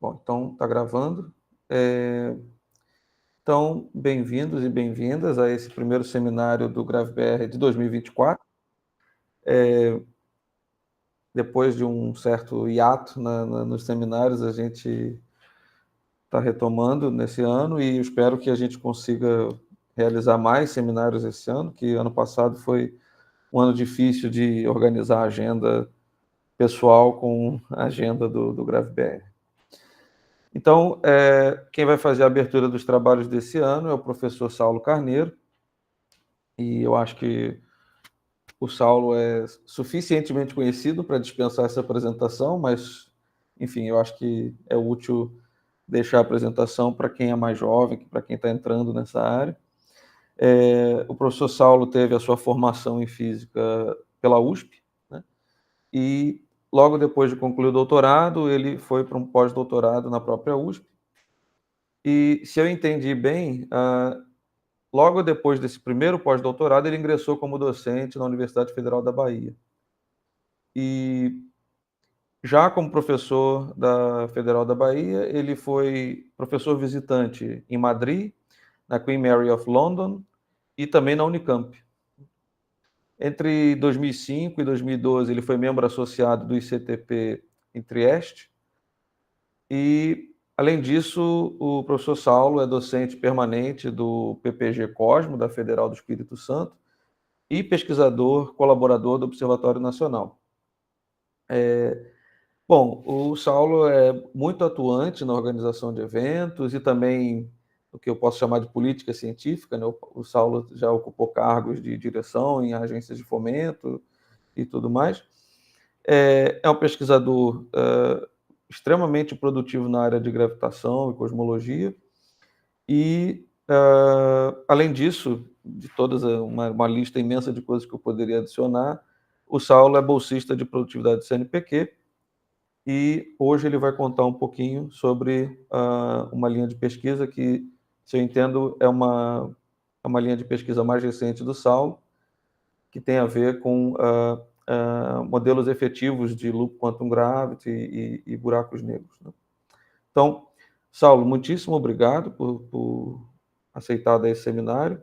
Bom, então está gravando. Então, bem-vindos e bem-vindas a esse primeiro seminário do GravBR de 2024. Depois de um certo hiato nos seminários, a gente está retomando nesse ano e espero que a gente consiga realizar mais seminários esse ano, que ano passado foi um ano difícil de organizar a agenda pessoal com a agenda do GravBR. Então, quem vai fazer a abertura dos trabalhos desse ano é o professor Saulo Carneiro, e eu acho que o Saulo é suficientemente conhecido para dispensar essa apresentação, mas, enfim, eu acho que é útil deixar a apresentação para quem é mais jovem, para quem está entrando nessa área. O professor Saulo teve a sua formação em física pela USP, né? E logo depois de concluir o doutorado, ele foi para um pós-doutorado na própria USP. E, se eu entendi bem, logo depois desse primeiro pós-doutorado, ele ingressou como docente na Universidade Federal da Bahia. E já como professor da Federal da Bahia, ele foi professor visitante em Madrid, na Queen Mary of London e também na Unicamp. Entre 2005 e 2012, ele foi membro associado do ICTP em Trieste. E, além disso, o professor Saulo é docente permanente do PPG Cosmo, da Federal do Espírito Santo, e pesquisador colaborador do Observatório Nacional. Bom, o Saulo é muito atuante na organização de eventos e também o que eu posso chamar de política científica, né? O Saulo já ocupou cargos de direção em agências de fomento e tudo mais. É um pesquisador extremamente produtivo na área de gravitação e cosmologia e, além disso, de todas uma lista imensa de coisas que eu poderia adicionar, o Saulo é bolsista de produtividade do CNPq. E hoje ele vai contar um pouquinho sobre uma linha de pesquisa que, se eu entendo, é uma linha de pesquisa mais recente do Saulo, que tem a ver com modelos efetivos de loop quantum gravity e buracos negros, né? Então, Saulo, muitíssimo obrigado por aceitar dar esse seminário.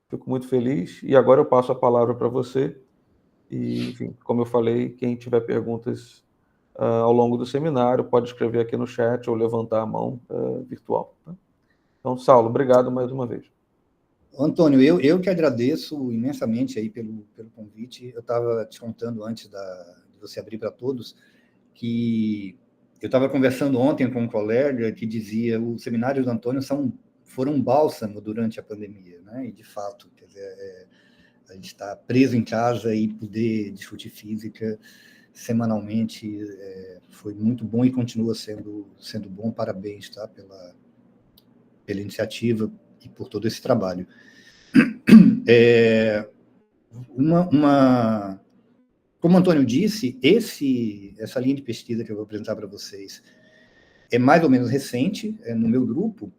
Fico muito feliz. E agora eu passo a palavra para você. E, enfim, como eu falei, quem tiver perguntas ao longo do seminário, pode escrever aqui no chat ou levantar a mão virtual. Tá? Então, Saulo, obrigado mais uma vez. Antônio, eu que agradeço imensamente aí pelo convite. Eu estava te contando antes de você abrir para todos que eu estava conversando ontem com um colega que dizia os seminários do Antônio foram um bálsamo durante a pandemia, né? E, de fato, quer dizer, a gente está preso em casa e poder discutir física semanalmente foi muito bom e continua sendo bom. Parabéns, tá? Pela iniciativa e por todo esse trabalho. Como o Antônio disse, essa linha de pesquisa que eu vou apresentar para vocês é mais ou menos recente, no meu grupo,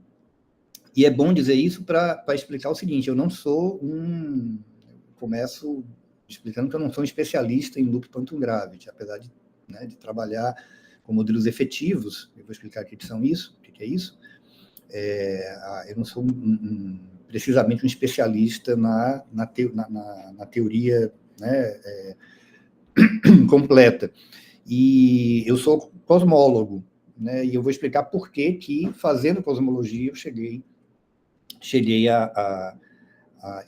e é bom dizer isso para explicar o seguinte: eu não sou começo explicando que eu não sou um especialista em loop quantum gravity, apesar de trabalhar com modelos efetivos. Eu vou explicar o que é isso. Eu não sou precisamente um especialista na teoria, né, completa. E eu sou cosmólogo, né, e eu vou explicar por que fazendo cosmologia, eu cheguei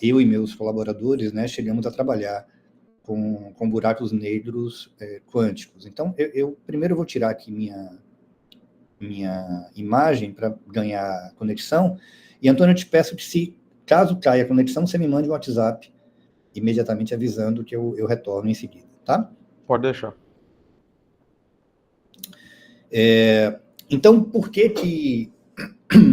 eu e meus colaboradores, né, chegamos a trabalhar com buracos negros quânticos. Então, eu primeiro vou tirar aqui minha imagem para ganhar conexão. E, Antônio, eu te peço que, caso caia a conexão, você me mande um WhatsApp imediatamente avisando que eu retorno em seguida, tá? Pode deixar. Então, por que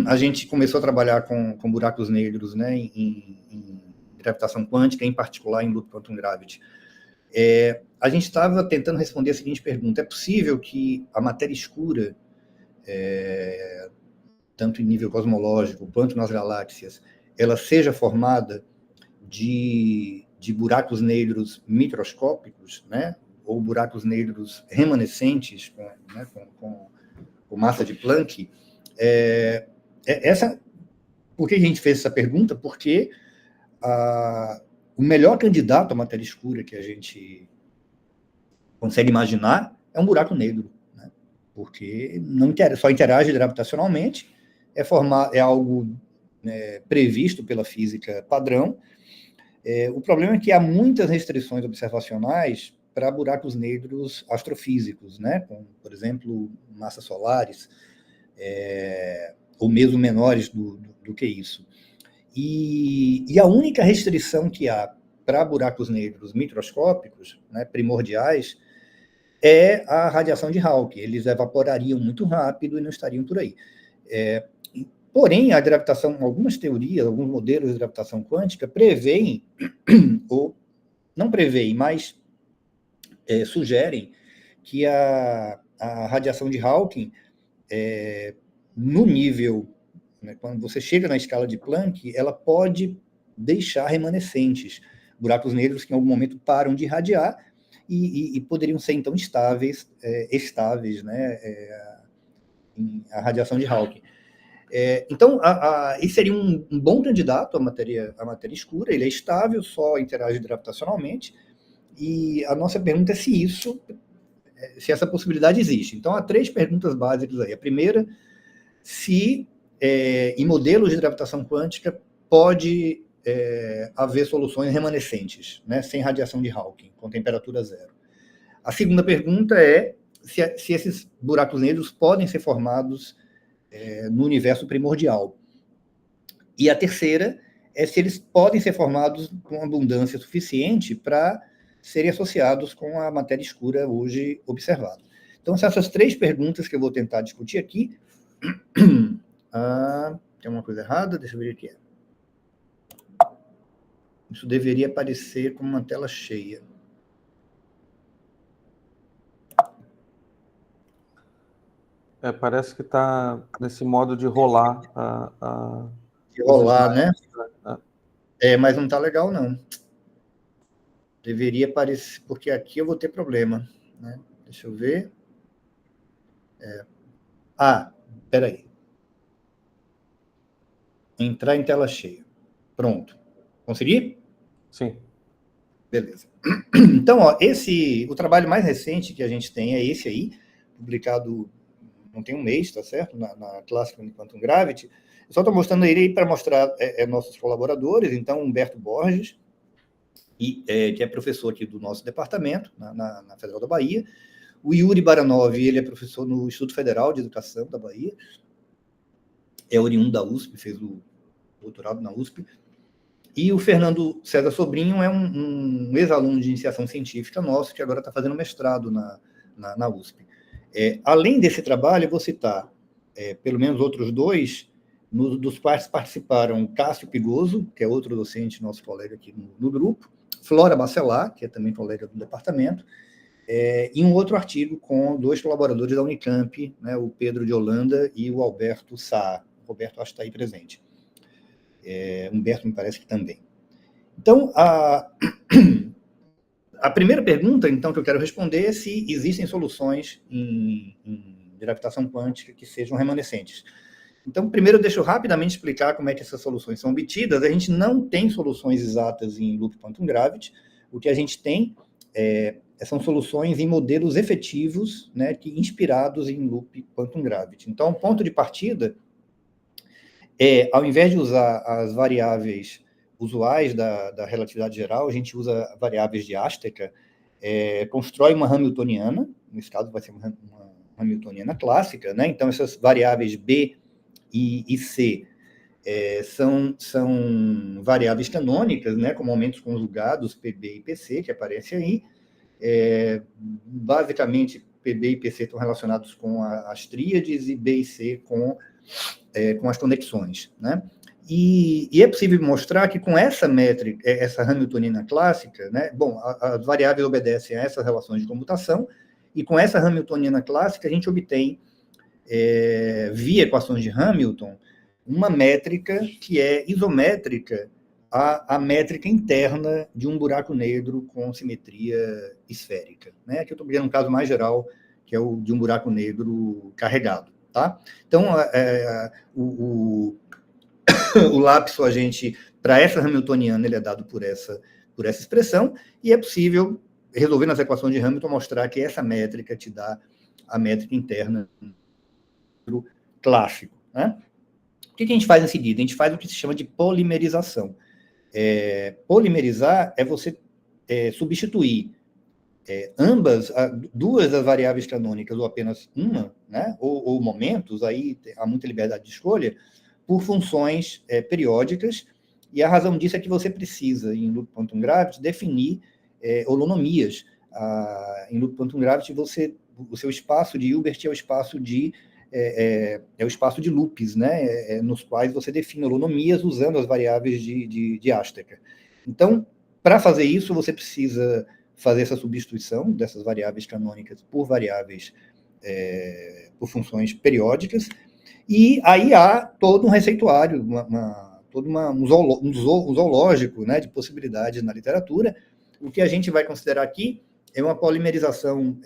a gente começou a trabalhar com buracos negros, né, em gravitação quântica, em particular em loop quantum gravity? A gente estava tentando responder a seguinte pergunta: é possível que a matéria escura, tanto em nível cosmológico quanto nas galáxias, ela seja formada de buracos negros microscópicos, né, ou buracos negros remanescentes, massa de Planck, por que a gente fez essa pergunta? Porque o melhor candidato à matéria escura que a gente consegue imaginar é um buraco negro, né? Porque só interage gravitacionalmente, é algo, né, previsto pela física padrão. O problema é que há muitas restrições observacionais para buracos negros astrofísicos, né? Como, por exemplo, massas solares, ou mesmo menores do que isso. E a única restrição que há para buracos negros microscópicos, né, primordiais, é a radiação de Hawking. Eles evaporariam muito rápido e não estariam por aí. Porém, a gravitação, algumas teorias, alguns modelos de gravitação quântica preveem, ou não preveem, mas sugerem que a radiação de Hawking, no nível, né, quando você chega na escala de Planck, ela pode deixar remanescentes, buracos negros que em algum momento param de irradiar e poderiam ser, então, estáveis, né, a radiação de Hawking. Então, esse seria um bom candidato à matéria escura. Ele é estável, só interage gravitacionalmente, e a nossa pergunta é se essa possibilidade existe. Então, há 3 perguntas básicas aí. A primeira, se em modelos de gravitação quântica pode haver soluções remanescentes, né, sem radiação de Hawking, com temperatura zero. A segunda pergunta é se esses buracos negros podem ser formados no universo primordial. E a terceira é se eles podem ser formados com abundância suficiente para serem associados com a matéria escura hoje observada. Então, são essas 3 perguntas que eu vou tentar discutir aqui. Tem uma coisa errada, deixa eu ver o que é. Isso deveria aparecer como uma tela cheia. Parece que está nesse modo de rolar. De rolar, né? Mas não está legal, não. Deveria aparecer, porque aqui eu vou ter problema, né? Deixa eu ver. Espera aí. Entrar em tela cheia. Pronto. Consegui? Sim. Beleza. Então, o trabalho mais recente que a gente tem é esse aí, publicado não tem um mês, tá certo? Na Classical Quantum Gravity. Eu só estou mostrando ele para mostrar nossos colaboradores. Então, Humberto Borges, que é professor aqui do nosso departamento, na Federal da Bahia. O Yuri Baranov, ele é professor no Instituto Federal de Educação da Bahia. É oriundo da USP, fez o doutorado na USP. E o Fernando César Sobrinho é um ex-aluno de iniciação científica nosso, que agora está fazendo mestrado na USP. Além desse trabalho, eu vou citar pelo menos outros 2, dos quais participaram Cássio Pigoso, que é outro docente, nosso colega aqui no grupo, Flora Bacelar, que é também colega do departamento, e um outro artigo com 2 colaboradores da Unicamp, né, o Pedro de Holanda e o Alberto Sá. O Roberto acho que está aí presente. Humberto me parece que também. Então, a primeira pergunta, então, que eu quero responder é se existem soluções em gravitação quântica que sejam remanescentes. Então, primeiro, deixa eu rapidamente explicar como é que essas soluções são obtidas. A gente não tem soluções exatas em Loop Quantum Gravity. O que a gente tem são soluções em modelos efetivos, né, inspirados em Loop Quantum Gravity. Então, o ponto de partida ao invés de usar as variáveis usuais da relatividade geral, a gente usa variáveis de Asteca, constrói uma Hamiltoniana, nesse caso vai ser uma Hamiltoniana clássica, né? Então, essas variáveis B e C são variáveis canônicas, né, com momentos conjugados PB e PC, que aparecem aí. Basicamente, PB e PC estão relacionados com as tríades e B e C com as conexões, né? E é possível mostrar que com essa métrica, essa Hamiltoniana clássica, né? Bom, as variáveis obedecem a essas relações de comutação, e com essa Hamiltoniana clássica a gente obtém, via equações de Hamilton, uma métrica que é isométrica à métrica interna de um buraco negro com simetria esférica, né? Aqui eu estou pegando um caso mais geral, que é o de um buraco negro carregado, tá? Então, o lapso agente para essa hamiltoniana ele é dado por essa expressão, e é possível, resolvendo as equações de Hamilton, mostrar que essa métrica te dá a métrica interna clássico, né? O que a gente faz em seguida? A gente faz o que se chama de polimerização. Polimerizar é você substituir duas das variáveis canônicas, ou apenas uma, né? ou momentos, aí há muita liberdade de escolha, por funções periódicas, e a razão disso é que você precisa, em Loop Quantum Gravity, definir holonomias. Em Loop Quantum Gravity, o seu espaço de Hilbert é o espaço de loops, né? Nos quais você define holonomias usando as variáveis de Astacker. Então, para fazer isso, você precisa fazer essa substituição dessas variáveis canônicas por variáveis, por funções periódicas, e aí há todo um receituário, um zoológico, né, de possibilidades na literatura. O que a gente vai considerar aqui é uma polimerização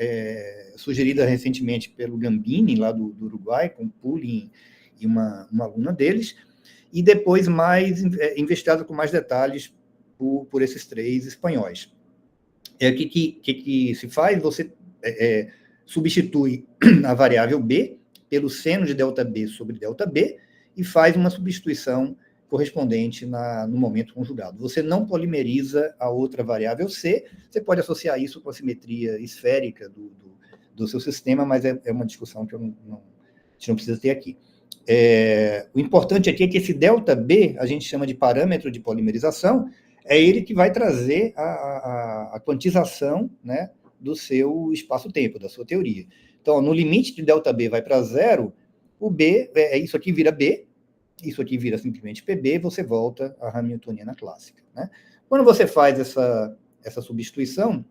sugerida recentemente pelo Gambini, lá do Uruguai, com Pulling e uma aluna deles, e depois mais investigado com mais detalhes por esses três espanhóis. O que se faz? Você substitui a variável B pelo seno de ΔB sobre ΔB e faz uma substituição correspondente no momento conjugado. Você não polimeriza a outra variável C, você pode associar isso com a simetria esférica do seu sistema, mas é uma discussão que a gente não precisa ter aqui. O importante aqui é que esse ΔB, a gente chama de parâmetro de polimerização, é ele que vai trazer a quantização, né, do seu espaço-tempo, da sua teoria. Então, no limite de ΔB vai para zero, o B, isso aqui vira B, isso aqui vira simplesmente PB, você volta à hamiltoniana clássica, né? Quando você faz essa substituição,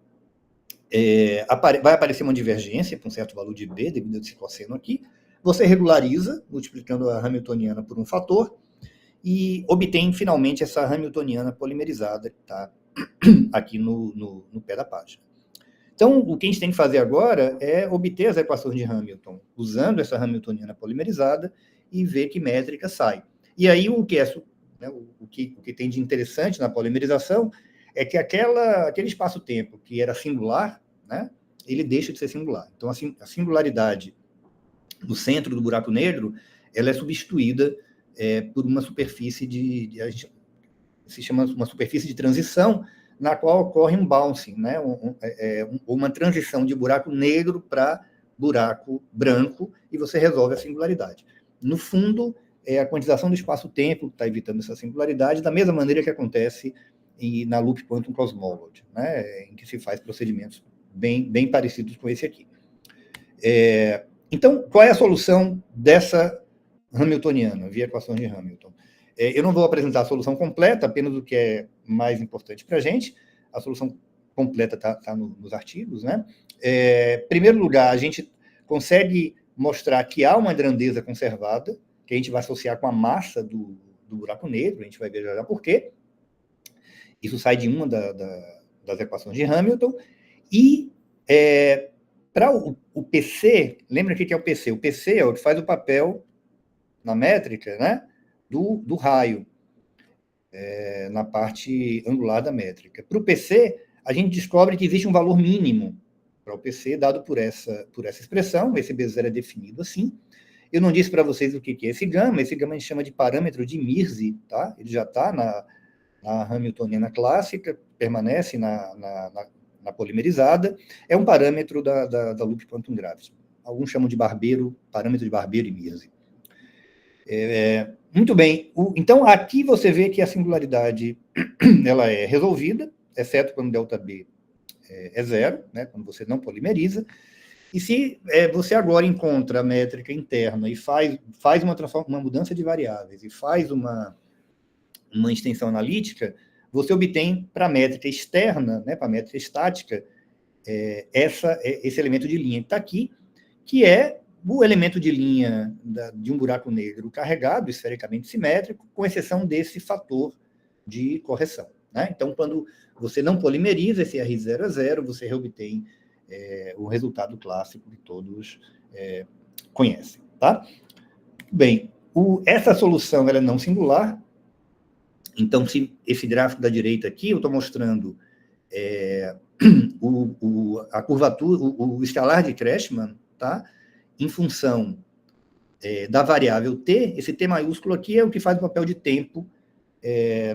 vai aparecer uma divergência com um certo valor de B, devido a esse cosseno aqui, você regulariza, multiplicando a hamiltoniana por um fator, e obtém, finalmente, essa hamiltoniana polimerizada que está aqui no pé da página. Então, o que a gente tem que fazer agora é obter as equações de Hamilton, usando essa hamiltoniana polimerizada, e ver que métrica sai. E aí, o que tem de interessante na polimerização é que aquele espaço-tempo que era singular, né, ele deixa de ser singular. Então, assim, a singularidade no centro do buraco negro, ela é substituída por uma superfície se chama uma superfície de transição, na qual ocorre um bouncing, né? Uma transição de buraco negro para buraco branco, e você resolve a singularidade. No fundo, é a quantização do espaço-tempo que está evitando essa singularidade, da mesma maneira que acontece na Loop Quantum Cosmology, né? Em que se faz procedimentos bem parecidos com esse aqui. Então, qual é a solução dessa hamiltoniana, via equações de Hamilton? Eu não vou apresentar a solução completa, apenas o que é mais importante para a gente. A solução completa está nos artigos, né? Em primeiro lugar, a gente consegue mostrar que há uma grandeza conservada, que a gente vai associar com a massa do buraco negro, a gente vai ver já por quê. Isso sai de uma das equações de Hamilton. E para o PC, lembra o que é o PC? O PC é o que faz o papel na métrica, né, do raio, na parte angular da métrica. Para o PC, a gente descobre que existe um valor mínimo para o PC, dado por essa expressão. Esse B0 é definido assim. Eu não disse para vocês o que é esse gama. Esse gama a gente chama de parâmetro de Mirzi, tá? Ele já está na hamiltoniana clássica, permanece na polimerizada. É um parâmetro da Loop Quantum Gravity. Alguns chamam de parâmetro de Barbeiro e Mirzi. Muito bem. Então, aqui você vê que a singularidade ela é resolvida, exceto quando ΔB é zero, né, quando você não polimeriza. E se você agora encontra a métrica interna e faz uma mudança de variáveis e faz uma extensão analítica, você obtém para a métrica externa, né, para a métrica estática, esse elemento de linha que está aqui, que é o elemento de linha de um buraco negro carregado, esfericamente simétrico, com exceção desse fator de correção, né? Então, quando você não polimeriza esse R0 a 0, você reobtém o resultado clássico que todos conhecem. tá? Bem, essa solução ela é não singular. Então, se esse gráfico da direita aqui, eu estou mostrando a curvatura, o escalar de Crashman, tá? Em função da variável t. Esse t maiúsculo aqui é o que faz o papel de tempo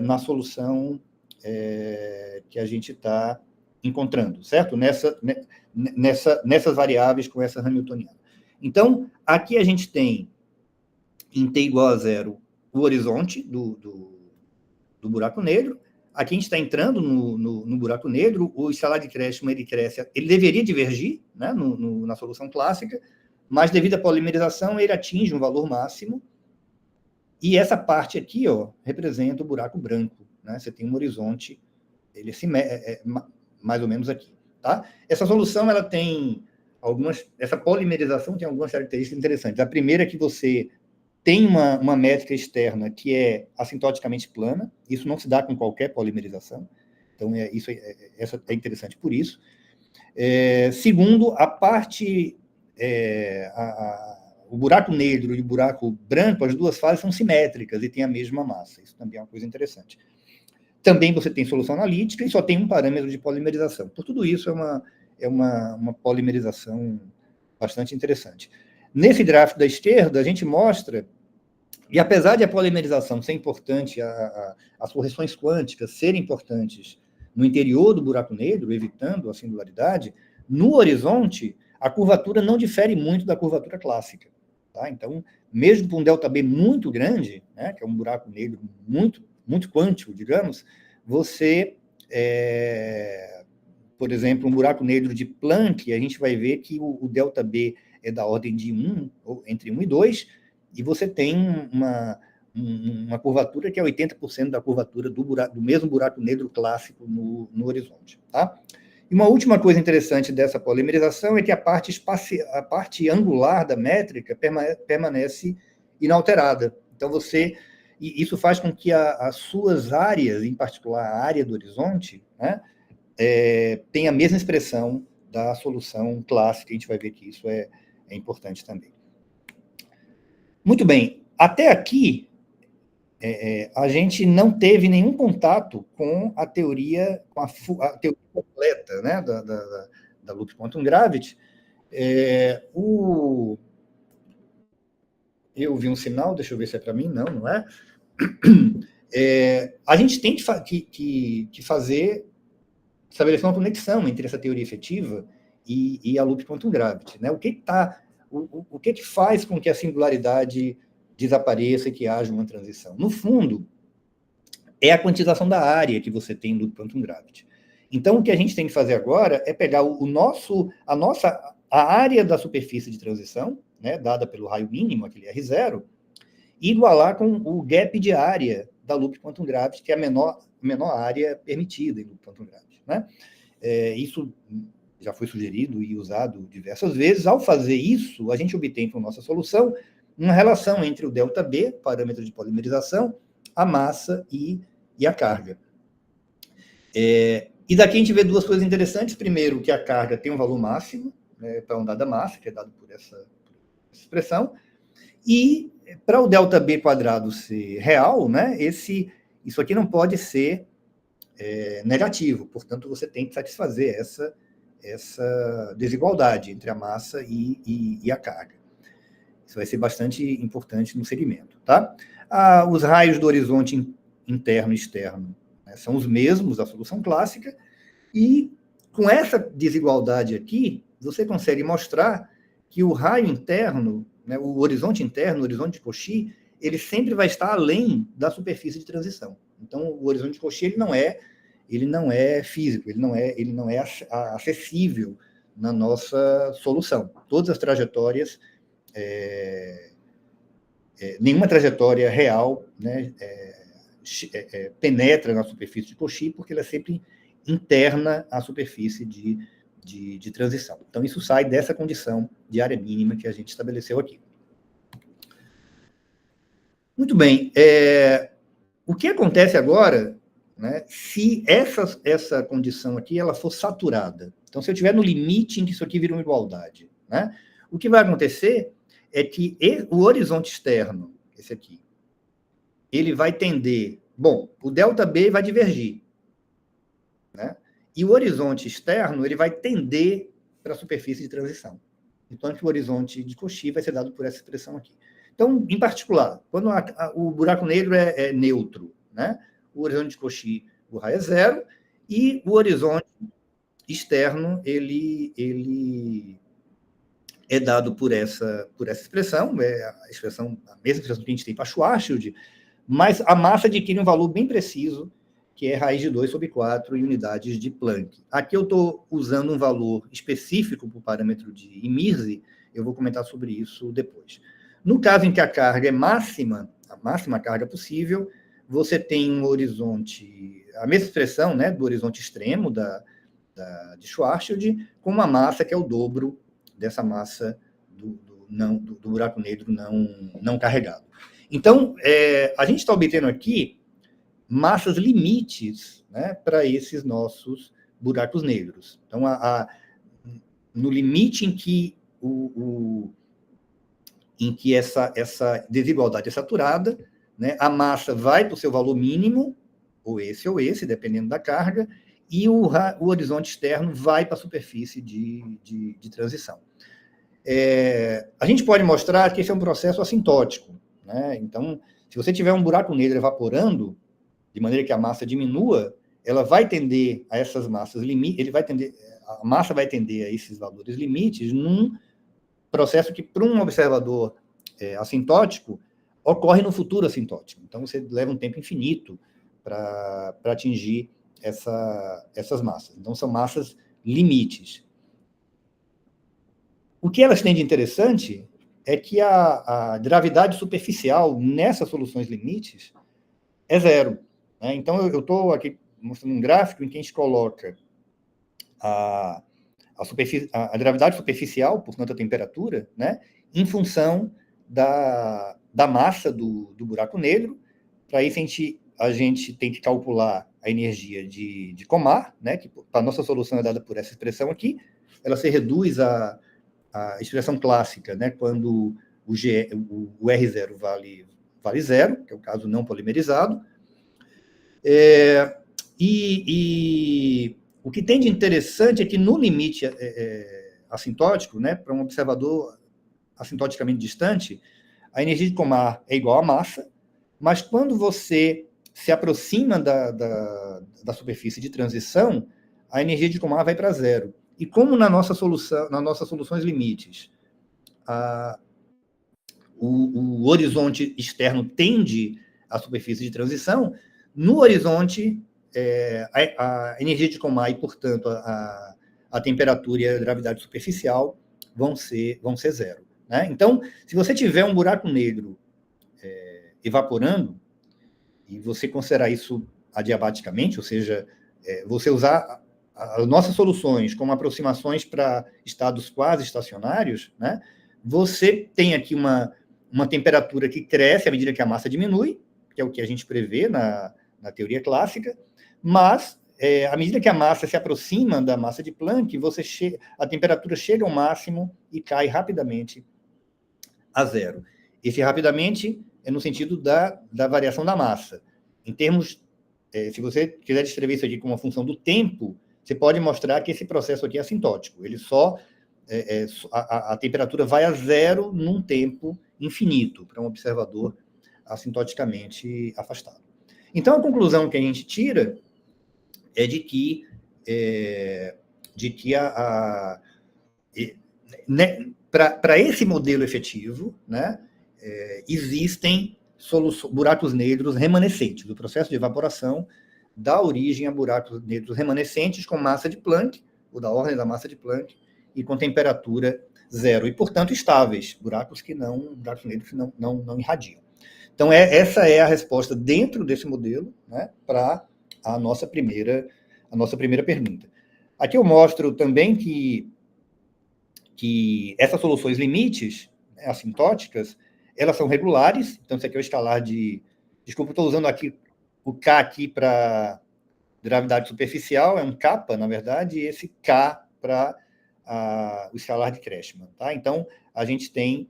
na solução que a gente está encontrando, certo? Nessas variáveis com essa hamiltoniana. Então, aqui a gente tem, em t igual a 0, o horizonte do buraco negro. Aqui a gente está entrando no buraco negro, o escalar de Crashman, ele deveria divergir, né, na solução clássica, mas devido à polimerização, ele atinge um valor máximo, e essa parte aqui, ó, representa o buraco branco, né? Você tem um horizonte, ele mais ou menos aqui, tá? Essa solução, ela tem essa polimerização tem algumas características interessantes. A primeira é que você tem uma métrica externa que é assintoticamente plana. Isso não se dá com qualquer polimerização. Então, essa é interessante por isso. Segundo, a parte... o buraco negro e o buraco branco, as duas fases são simétricas e têm a mesma massa. Isso também é uma coisa interessante. Também você tem solução analítica e só tem um parâmetro de polimerização. Por tudo isso, é uma polimerização bastante interessante. Nesse gráfico da esquerda, a gente mostra, e apesar de a polimerização ser importante, as correções quânticas serem importantes no interior do buraco negro, evitando a singularidade, no horizonte, a curvatura não difere muito da curvatura clássica. Tá? Então, mesmo com um ΔB muito grande, né, que é um buraco negro muito, muito quântico, digamos, você, por exemplo, um buraco negro de Planck, a gente vai ver que o ΔB é da ordem de 1, ou entre 1 e 2, e você tem uma curvatura que é 80% da curvatura do mesmo buraco negro clássico no horizonte. Tá? E uma última coisa interessante dessa polimerização é que a parte angular da métrica permanece inalterada. Então, e isso faz com que as suas áreas, em particular a área do horizonte, né, tenha a mesma expressão da solução clássica. A gente vai ver que isso é importante também. Muito bem. Até aqui, a gente não teve nenhum contato com a teoria, a teoria completa, né, da Loop Quantum Gravity. Eu vi um sinal, deixa eu ver se é para mim. Não é. A gente tem que estabelecer uma conexão entre essa teoria efetiva e a Loop Quantum Gravity. Né? O que faz com que a singularidade desapareça e que haja uma transição? No fundo, é a quantização da área que você tem no Loop Quantum Gravity. Então, o que a gente tem que fazer agora é pegar a área da superfície de transição, né, dada pelo raio mínimo, aquele R0, e igualar com o gap de área da Loop Quantum Gravity, que é a menor área permitida em Loop Quantum Gravity. Né? Isso já foi sugerido e usado diversas vezes. Ao fazer isso, a gente obtém com nossa solução uma relação entre o ΔB, parâmetro de polimerização, a massa e a carga. E daqui a gente vê duas coisas interessantes. Primeiro, que a carga tem um valor máximo, né, para um dada massa, que é dado por essa expressão, e para o ΔB quadrado ser real, né, isso aqui não pode ser negativo, portanto, você tem que satisfazer essa desigualdade entre a massa e a carga. Isso vai ser bastante importante no segmento. Tá? Os raios do horizonte interno e externo, né, são os mesmos da solução clássica, e com essa desigualdade aqui, você consegue mostrar que o raio interno, né, o horizonte interno, o horizonte de Cauchy, ele sempre vai estar além da superfície de transição. Então, o horizonte de Cauchy ele não é físico, ele não é acessível na nossa solução. Todas as trajetórias, nenhuma trajetória real, né, penetra na superfície de Cauchy, porque ela é sempre interna à superfície de transição. Então, isso sai dessa condição de área mínima que a gente estabeleceu aqui. Muito bem. O que acontece agora, né, se essa condição aqui ela for saturada? Então, se eu estiver no limite em que isso aqui vira uma igualdade, né, o que vai acontecer é que o horizonte externo, esse aqui, ele vai tender... Bom, o ΔB vai divergir, né? E o horizonte externo ele vai tender para a superfície de transição. Então, o horizonte de Cauchy vai ser dado por essa expressão aqui. Então, em particular, quando o buraco negro é neutro, né? O horizonte de Cauchy, o raio é zero, e o horizonte externo, ele é dado por essa expressão, a mesma expressão que a gente tem para Schwarzschild, mas a massa adquire um valor bem preciso, que é raiz de 2 sobre 4 em unidades de Planck. Aqui eu estou usando um valor específico para o parâmetro de Mirzi, eu vou comentar sobre isso depois. No caso em que a carga é máxima, a máxima carga possível, você tem um horizonte, a mesma expressão, né, do horizonte extremo de Schwarzschild, com uma massa que é o dobro dessa massa do buraco negro não carregado. Então, a gente está obtendo aqui massas limites, né, para esses nossos buracos negros. Então, no limite em que essa desigualdade é saturada, né, a massa vai para o seu valor mínimo, ou esse, dependendo da carga, e o horizonte externo vai para a superfície de transição. A gente pode mostrar que esse é um processo assintótico, né? Então, se você tiver um buraco negro evaporando, de maneira que a massa diminua, ela vai tender a essas massas limites, a massa vai tender a esses valores limites num processo que, para um observador assintótico, ocorre no futuro assintótico. Então, você leva um tempo infinito para atingir essas massas. Então, são massas limites. O que elas têm de interessante é que a gravidade superficial nessas soluções limites é zero, né? Então, eu estou aqui mostrando um gráfico em que a gente coloca a gravidade superficial, portanto, a temperatura, né, em função da massa do buraco negro. Para isso, a gente tem que calcular a energia de Komar, né, que a nossa solução é dada por essa expressão aqui. Ela se reduz à expressão clássica, né, quando o R0 vale zero, que é o caso não polimerizado. O que tem de interessante é que no limite assintótico, né, para um observador assintoticamente distante, a energia de Komar é igual à massa, mas quando você se aproxima da superfície de transição, a energia de Komar vai para zero. E como nas nossas soluções limites, o horizonte externo tende à superfície de transição, no horizonte, a energia de Komar e, portanto, a temperatura e a gravidade superficial vão ser zero, né? Então, se você tiver um buraco negro evaporando, e você considerar isso adiabaticamente, ou seja, você usar as nossas soluções como aproximações para estados quase estacionários, né, você tem aqui uma temperatura que cresce à medida que a massa diminui, que é o que a gente prevê na teoria clássica, mas à medida que a massa se aproxima da massa de Planck, a temperatura chega ao máximo e cai rapidamente a zero. Esse rapidamente é no sentido da variação da massa. Em termos, se você quiser descrever isso aqui como uma função do tempo, você pode mostrar que esse processo aqui é assintótico. Ele a temperatura vai a zero num tempo infinito para um observador assintoticamente afastado. Então, a conclusão que a gente tira é de que para esse modelo efetivo, né, existem buracos negros remanescentes. O processo de evaporação dá origem a buracos negros remanescentes com massa de Planck, ou da ordem da massa de Planck, e com temperatura zero, e, portanto, estáveis, buracos negros que não irradiam. Então, essa é a resposta dentro desse modelo, né, para a nossa primeira pergunta. Aqui eu mostro também que essas soluções limites, né, assintóticas, elas são regulares. Então, isso aqui é o escalar de... Desculpa, estou usando aqui o K aqui para gravidade superficial, é um kappa, na verdade, e esse K para o escalar de Kretschmann. Tá? Então, a gente tem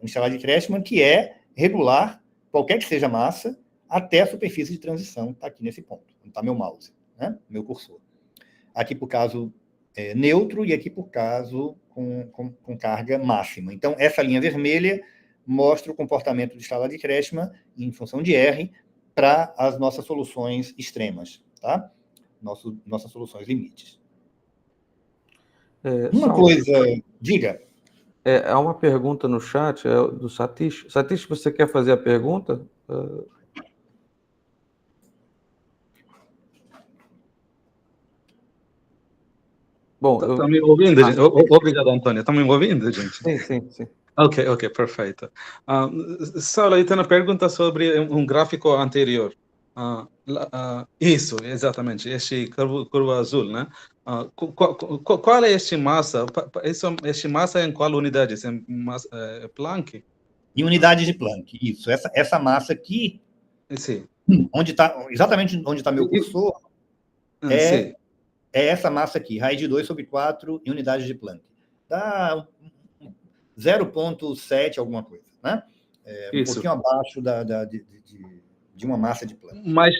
um estrela de Kretschmann que é regular, qualquer que seja a massa, até a superfície de transição, está aqui nesse ponto, onde está meu mouse, né? Meu cursor. Aqui por caso neutro e aqui por caso com carga máxima. Então, essa linha vermelha mostra o comportamento de estrela de Kretschmann em função de R para as nossas soluções extremas, tá? Nossas soluções limites. Uma coisa, diga. Há uma pergunta no chat, do Satish. Satish, você quer fazer a pergunta? Bom, Estão me ouvindo, gente? Obrigado, Antônio. Estão me ouvindo, gente? Sim. Ok, perfeito. Saulo, eu tenho uma pergunta sobre um gráfico anterior. Isso, exatamente, este curva azul, né? Qual é este massa? Este massa em qual unidade? Planck? Em unidades de Planck, isso. Essa massa aqui, sim. Exatamente onde está meu cursor, sim. É essa massa aqui, raiz de 2 sobre 4 em unidades de Planck. Dá 0,7 alguma coisa, né? Um pouquinho abaixo de uma massa de Planck. Mas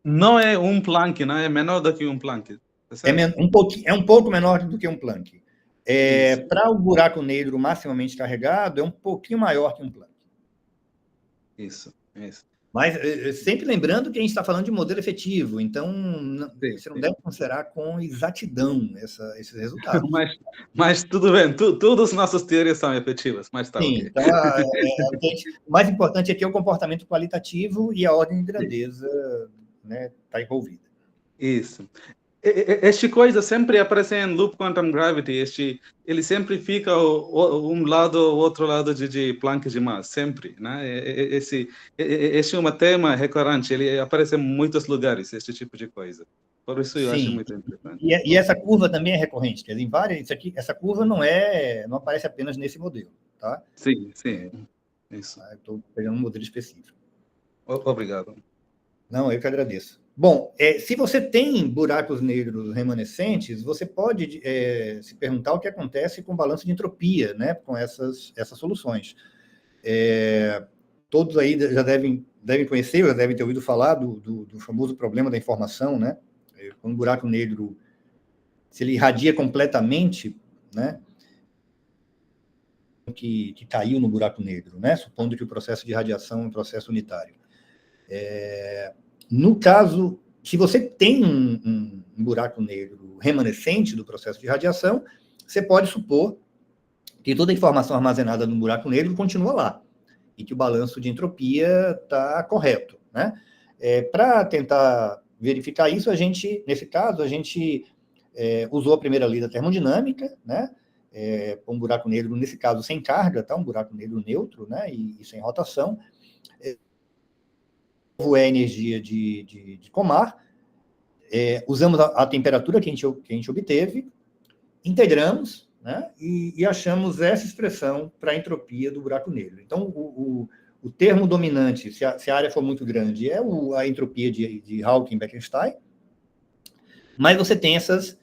não é um Planck, né? É menor do que um Planck. É um pouco menor do que um Planck. Para o buraco negro maximamente carregado, é um pouquinho maior que um Planck. Isso. Mas sempre lembrando que a gente está falando de modelo efetivo, então você não deve considerar com exatidão esses resultados. Mas tudo bem, todas as nossas teorias são efetivas, mas tá. Sim, okay. Então o mais importante aqui é o comportamento qualitativo e a ordem de grandeza está envolvida. Isso. Esta coisa sempre aparece em Loop Quantum Gravity, ele sempre fica um lado ou outro lado de Planck de massa, sempre, né? Esse é um tema recorrente, ele aparece em muitos lugares, este tipo de coisa. Por isso eu acho muito interessante. E essa curva também é recorrente, quer dizer, essa curva não aparece apenas nesse modelo, tá? Sim. Isso. Estou pegando um modelo específico. Obrigado. Não, eu que agradeço. Bom, se você tem buracos negros remanescentes, você pode se perguntar o que acontece com o balanço de entropia, né, com essas soluções. Todos aí já devem conhecer, já devem ter ouvido falar do famoso problema da informação, né? Quando o buraco negro, se ele irradia completamente, né, que caiu no buraco negro, né, supondo que o processo de radiação é um processo unitário. No caso, se você tem um buraco negro remanescente do processo de radiação, você pode supor que toda a informação armazenada no buraco negro continua lá e que o balanço de entropia está correto, né? Para tentar verificar isso, nesse caso, a gente usou a primeira lei da termodinâmica, né? Um buraco negro, nesse caso, sem carga, tá? Um buraco negro neutro, né? E sem rotação. É energia de Komar, usamos a temperatura que a gente obteve, integramos, né, e achamos essa expressão para a entropia do buraco negro. Então, o termo dominante, se a área for muito grande, é a entropia de Hawking-Bekenstein, mas você tem essas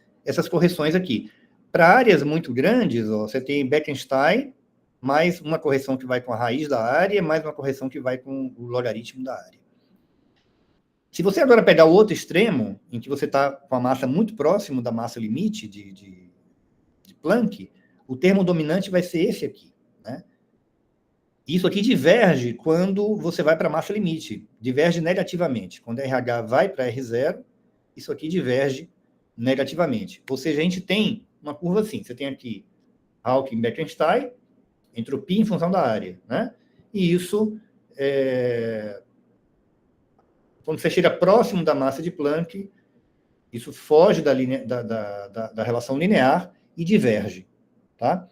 correções aqui. Para áreas muito grandes, você tem Bekenstein, mais uma correção que vai com a raiz da área, mais uma correção que vai com o logaritmo da área. Se você agora pegar o outro extremo, em que você está com a massa muito próximo da massa limite de Planck, o termo dominante vai ser esse aqui, né? Isso aqui diverge quando você vai para a massa limite, diverge negativamente. Quando RH vai para R0, isso aqui diverge negativamente. Ou seja, a gente tem uma curva assim, você tem aqui Hawking-Bekenstein, entropia em função da área, né? E isso quando você chega próximo da massa de Planck, isso foge da relação linear e diverge. Tá?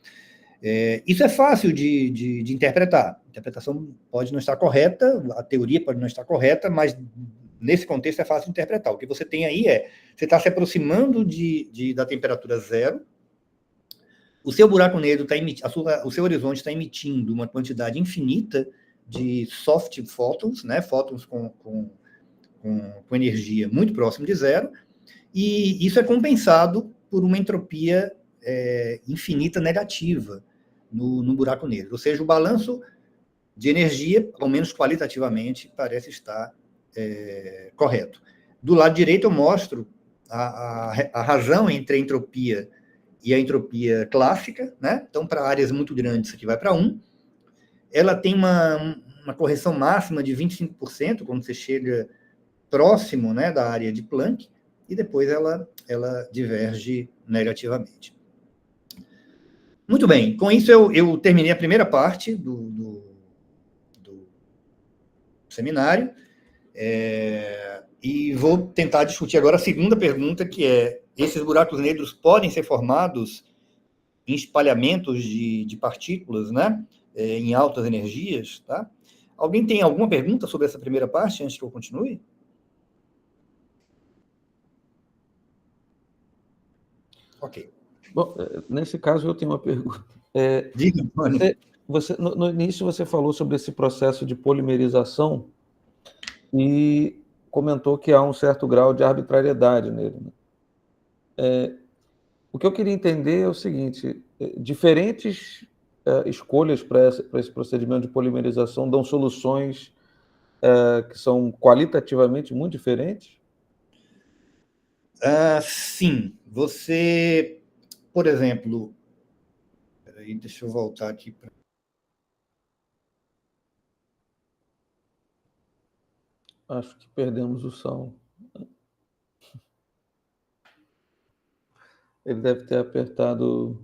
Isso é fácil de interpretar. A interpretação pode não estar correta, a teoria pode não estar correta, mas nesse contexto é fácil de interpretar. O que você tem aí você está se aproximando da temperatura zero, o seu buraco negro o seu horizonte está emitindo uma quantidade infinita de soft photons, né? Fótons com energia muito próximo de zero, e isso é compensado por uma entropia infinita negativa, no buraco negro. Ou seja, o balanço de energia, ao menos qualitativamente, parece estar correto. Do lado direito, eu mostro a razão entre a entropia e a entropia clássica, né? Então, para áreas muito grandes, isso aqui vai para 1. Ela tem uma correção máxima de 25%, quando você chega próximo, né, da área de Planck, e depois ela diverge negativamente. Muito bem, com isso eu terminei a primeira parte do seminário, e vou tentar discutir agora a segunda pergunta, que é: esses buracos negros podem ser formados em espalhamentos de partículas, né, em altas energias? Tá? Alguém tem alguma pergunta sobre essa primeira parte, antes que eu continue? Ok. Bom, nesse caso, eu tenho uma pergunta. Diga, Antônio. No início, você falou sobre esse processo de polimerização e comentou que há um certo grau de arbitrariedade nele, né? O que eu queria entender é o seguinte: diferentes escolhas para esse procedimento de polimerização dão soluções que são qualitativamente muito diferentes? Sim. Você, por exemplo... Peraí, deixa eu voltar aqui para... Acho que perdemos o som. Ele deve ter apertado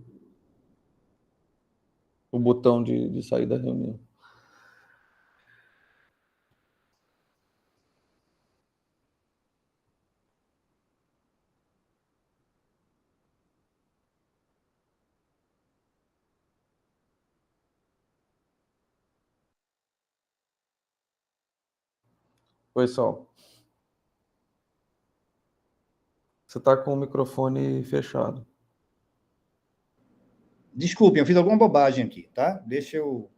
o botão de sair da reunião. Oi, Sol. Você está com o microfone fechado. Desculpem, eu fiz alguma bobagem aqui, tá? Deixa eu,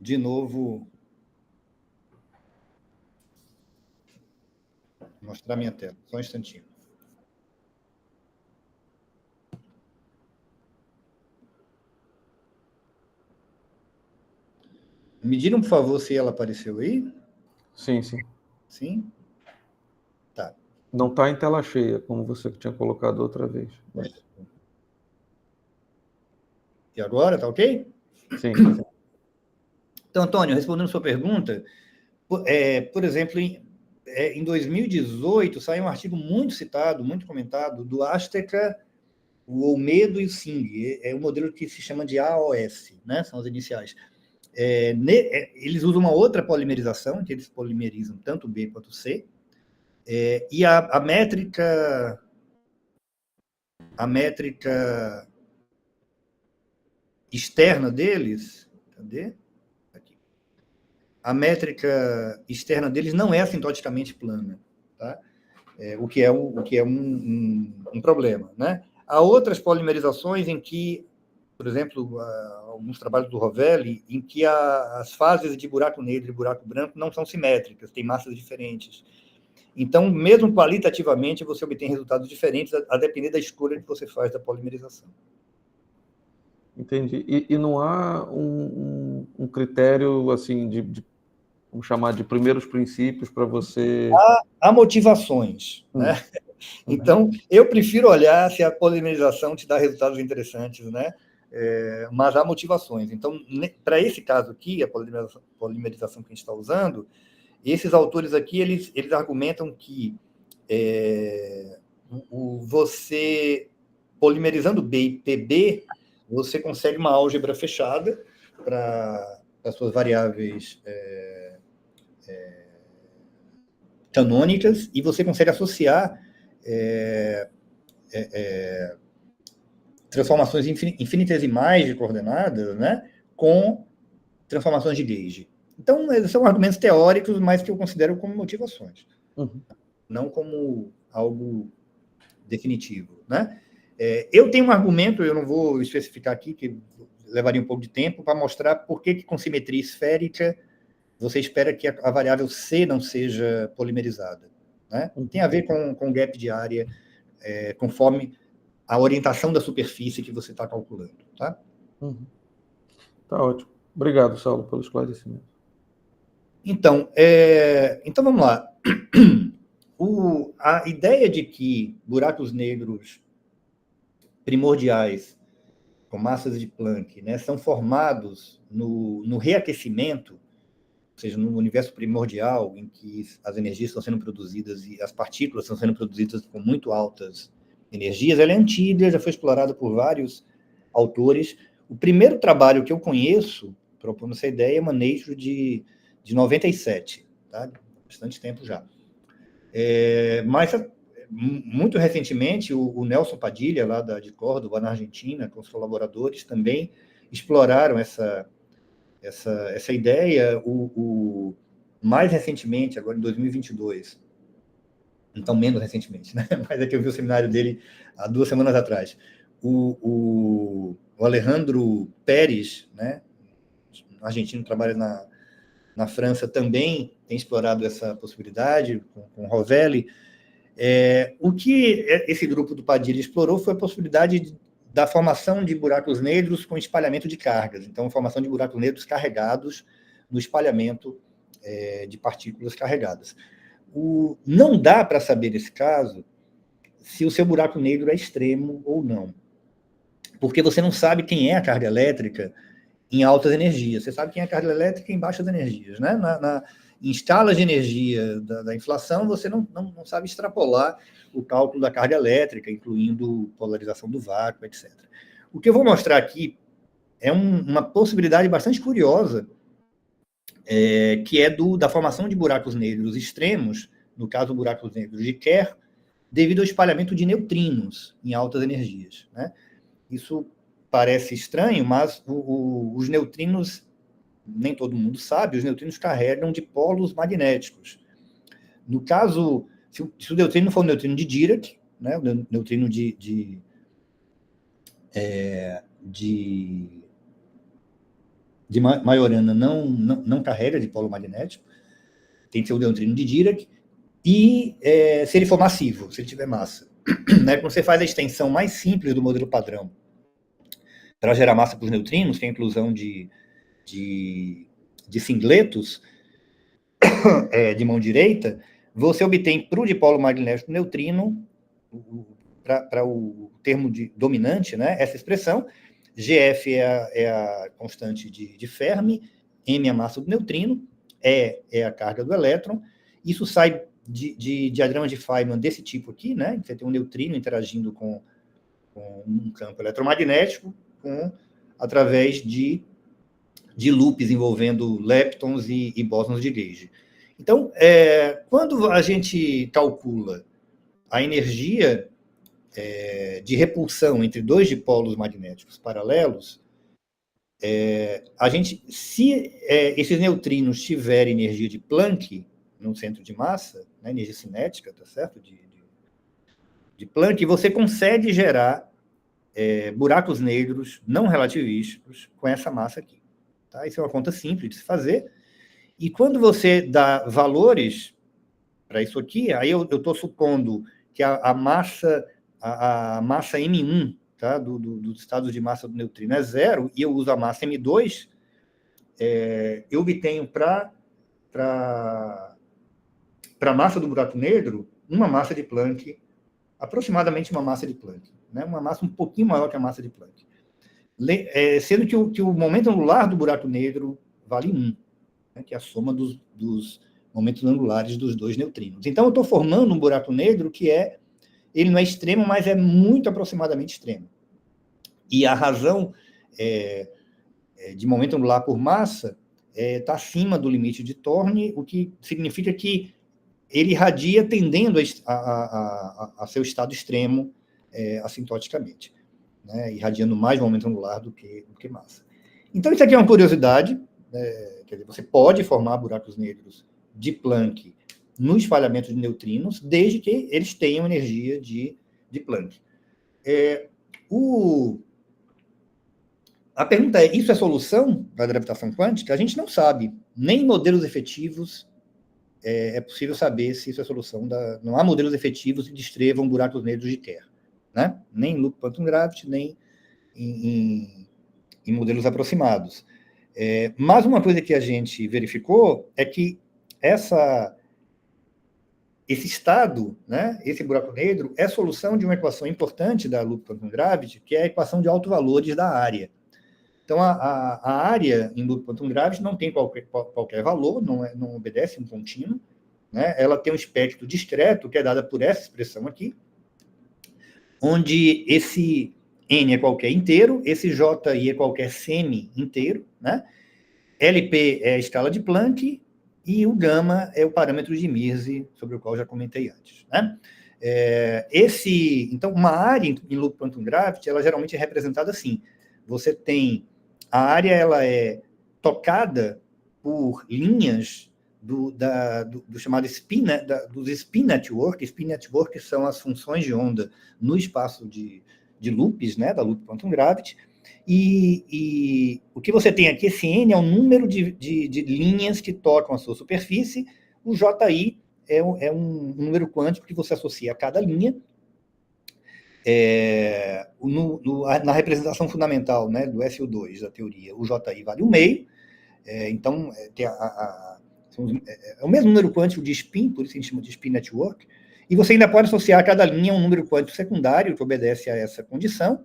de novo, mostrar minha tela. Só um instantinho. Me digam, por favor, se ela apareceu aí. Sim, sim. Sim? Tá. Não está em tela cheia, como você tinha colocado outra vez. Mas... E agora, tá ok? Sim. Então, Antônio, respondendo a sua pergunta, por exemplo, em 2018, saiu um artigo muito citado, muito comentado, do Asteca, o Olmedo e o Singh. É um modelo que se chama de AOS, né? São as iniciais. Eles usam uma outra polimerização, que eles polimerizam tanto B quanto C, e a métrica externa deles, cadê? Aqui. A métrica externa deles não é assintoticamente plana, tá? O que é um problema, né? Há outras polimerizações em que, por exemplo, alguns trabalhos do Rovelli, em que as fases de buraco negro e buraco branco não são simétricas, têm massas diferentes. Então, mesmo qualitativamente, você obtém resultados diferentes a depender da escolha que você faz da polimerização. Entendi. E não há um critério, assim, vamos chamar de primeiros princípios para você... Há motivações, né? Então, eu prefiro olhar se a polimerização te dá resultados interessantes, né? Mas há motivações. Então, para esse caso aqui, a polimerização que a gente está usando, esses autores aqui, eles argumentam que você, polimerizando B e PB, você consegue uma álgebra fechada para as suas variáveis canônicas, e você consegue associar transformações infinitesimais de coordenadas, né, com transformações de gauge. Então, eles são argumentos teóricos, mas que eu considero como motivações, não como algo definitivo, né? Eu tenho um argumento, eu não vou especificar aqui, que levaria um pouco de tempo, para mostrar por que com simetria esférica você espera que a variável C não seja polimerizada, né? Tem a ver com gap de área, conforme a orientação da superfície que você está calculando, tá? Tá ótimo. Obrigado, Saulo, pelo esclarecimento. Então vamos lá. A ideia de que buracos negros primordiais com massas de Planck, né, são formados no reaquecimento, ou seja, no universo primordial, em que as energias estão sendo produzidas e as partículas estão sendo produzidas com muito altas energias, ela é antiga, já foi explorada por vários autores. O primeiro trabalho que eu conheço propondo essa ideia é uma Nature de 97, tá? Bastante tempo já. Mas muito recentemente, o Nelson Padilha, lá de Córdoba, na Argentina, com os colaboradores, também exploraram essa ideia. Mais recentemente, agora em 2022, então menos recentemente, né? Mas é que eu vi o seminário dele há 2 semanas atrás. O Alejandro Pérez, né, argentino, trabalha na França, também tem explorado essa possibilidade, com Rovelli. O que esse grupo do Padilha explorou foi a possibilidade da formação de buracos negros com espalhamento de cargas. Então, a formação de buracos negros carregados no espalhamento de partículas carregadas. Não dá para saber, nesse caso, se o seu buraco negro é extremo ou não. Porque você não sabe quem é a carga elétrica em altas energias. Você sabe quem é a carga elétrica em baixas energias, né? Em escalas de energia da inflação, você não sabe extrapolar o cálculo da carga elétrica, incluindo polarização do vácuo, etc. O que eu vou mostrar aqui é uma possibilidade bastante curiosa, que é da formação de buracos negros extremos, no caso, buracos negros de Kerr, devido ao espalhamento de neutrinos em altas energias, né? Isso parece estranho, mas os neutrinos, nem todo mundo sabe, os neutrinos carregam dipolos magnéticos. No caso, se o neutrino for um neutrino de Dirac, né, o neutrino de Majorana não carrega dipolo magnético, tem que ser o neutrino de Dirac, e se ele for massivo, se ele tiver massa. Né, quando você faz a extensão mais simples do modelo padrão para gerar massa para os neutrinos, que é a inclusão de singletos de mão direita, você obtém para o dipolo magnético neutrino, para o termo dominante, né, essa expressão, GF é a constante de Fermi, M é a massa do neutrino, E é a carga do elétron. Isso sai de diagramas de Feynman desse tipo aqui, né? Você tem um neutrino interagindo com um campo eletromagnético através de loops envolvendo leptons e bósons de Gauge. Então, quando a gente calcula a energia de repulsão entre 2 dipolos magnéticos paralelos, se esses neutrinos tiverem energia de Planck no centro de massa, né, energia cinética, tá certo? De Planck, você consegue gerar buracos negros não relativísticos com essa massa aqui. Tá? Isso é uma conta simples de se fazer. E quando você dá valores para isso aqui, aí eu estou supondo que a massa M1, tá, dos estados de massa do neutrino é 0, e eu uso a massa M2, eu obtenho para a massa do buraco negro uma massa de Planck, aproximadamente uma massa de Planck, né, uma massa um pouquinho maior que a massa de Planck. Sendo que o momento angular do buraco negro vale 1, né, que é a soma dos momentos angulares dos 2 neutrinos. Então, eu estou formando um buraco negro que ele não é extremo, mas é muito aproximadamente extremo. E a razão de momento angular por massa está acima do limite de Thorne, o que significa que ele irradia tendendo a seu estado extremo assintoticamente, né, irradiando mais momento angular do que massa. Então, isso aqui é uma curiosidade, quer dizer, você pode formar buracos negros de Planck no espalhamento de neutrinos, desde que eles tenham energia de Planck. A pergunta é, isso é solução da gravitação quântica? A gente não sabe. Nem em modelos efetivos é possível saber se isso é solução. Não há modelos efetivos que descrevam buracos negros de Kerr. né? Nem em loop quantum gravity, nem em modelos aproximados. Mas uma coisa que a gente verificou é que esse estado, né, esse buraco negro, é solução de uma equação importante da loop quantum gravity, que é a equação de autovalores da área. Então, a área em loop quantum gravity não tem qualquer valor, não obedece um contínuo, né? Ela tem um espectro discreto, que é dada por essa expressão aqui, onde esse n é qualquer inteiro, esse ji é qualquer semi-inteiro, né? LP é a escala de Planck, e o gama é o parâmetro de Mersey, sobre o qual já comentei antes, né? Então, uma área em loop quantum gravity, ela geralmente é representada assim. Você tem a área, ela é tocada por linhas do chamado spin, né, dos spin network. Spin network são as funções de onda no espaço de loops, né, da loop quantum gravity. E o que você tem aqui, esse N, é o número de linhas que tocam a sua superfície. O JI é um número quântico que você associa a cada linha. Na representação fundamental, né, do SU2 da teoria, o JI vale 1,5. Então, é o mesmo número quântico de spin, por isso a gente chama de spin network. E você ainda pode associar a cada linha um número quântico secundário, que obedece a essa condição.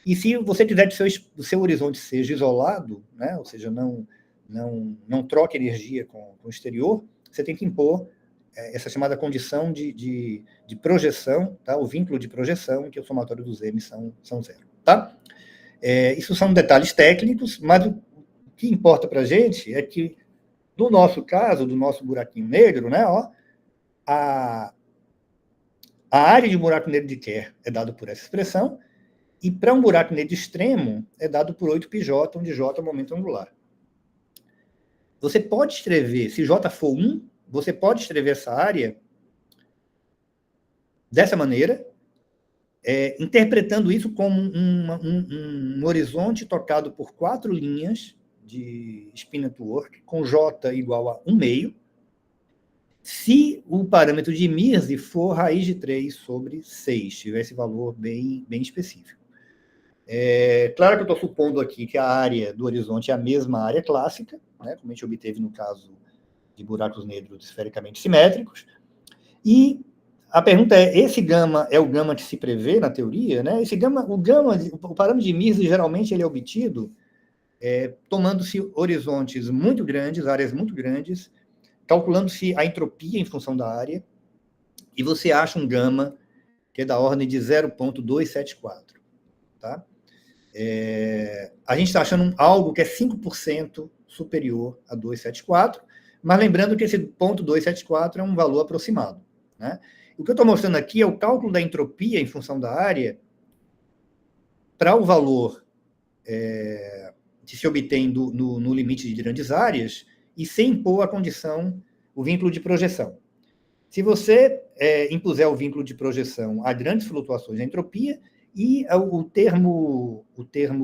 E se você quiser que o seu horizonte seja isolado, né, ou seja, não troque energia com o exterior, você tem que impor essa chamada condição de projeção, tá? O vínculo de projeção, que o somatório dos M são zero. Tá? Isso são detalhes técnicos, mas o que importa para a gente é que, no nosso caso, do nosso buraquinho negro, né, a área de um buraco negro de Kerr é dada por essa expressão, e para um buraco negro extremo é dado por 8πj, onde J é o momento angular. Você pode escrever, se J for 1, você pode escrever essa área dessa maneira, interpretando isso como um horizonte tocado por 4 linhas de spin network, com J igual a 1,5, se o parâmetro de Mersey for raiz de 3 sobre 6, tiver esse valor bem específico. Claro que eu estou supondo aqui que a área do horizonte é a mesma área clássica, né, como a gente obteve no caso de buracos negros esfericamente simétricos. E a pergunta é, esse gama é o gama que se prevê na teoria? Né? O parâmetro de Mersey, geralmente, ele é obtido tomando-se horizontes muito grandes, áreas muito grandes, calculando-se a entropia em função da área, e você acha um gama que é da ordem de 0,274. Tá? A gente está achando algo que é 5% superior a 274, mas lembrando que esse 0,274 é um valor aproximado. Né? O que eu estou mostrando aqui é o cálculo da entropia em função da área para o valor que se obtém no limite de grandes áreas e sem impor a condição, o vínculo de projeção. Se você impuser o vínculo de projeção a grandes flutuações da entropia, e o termo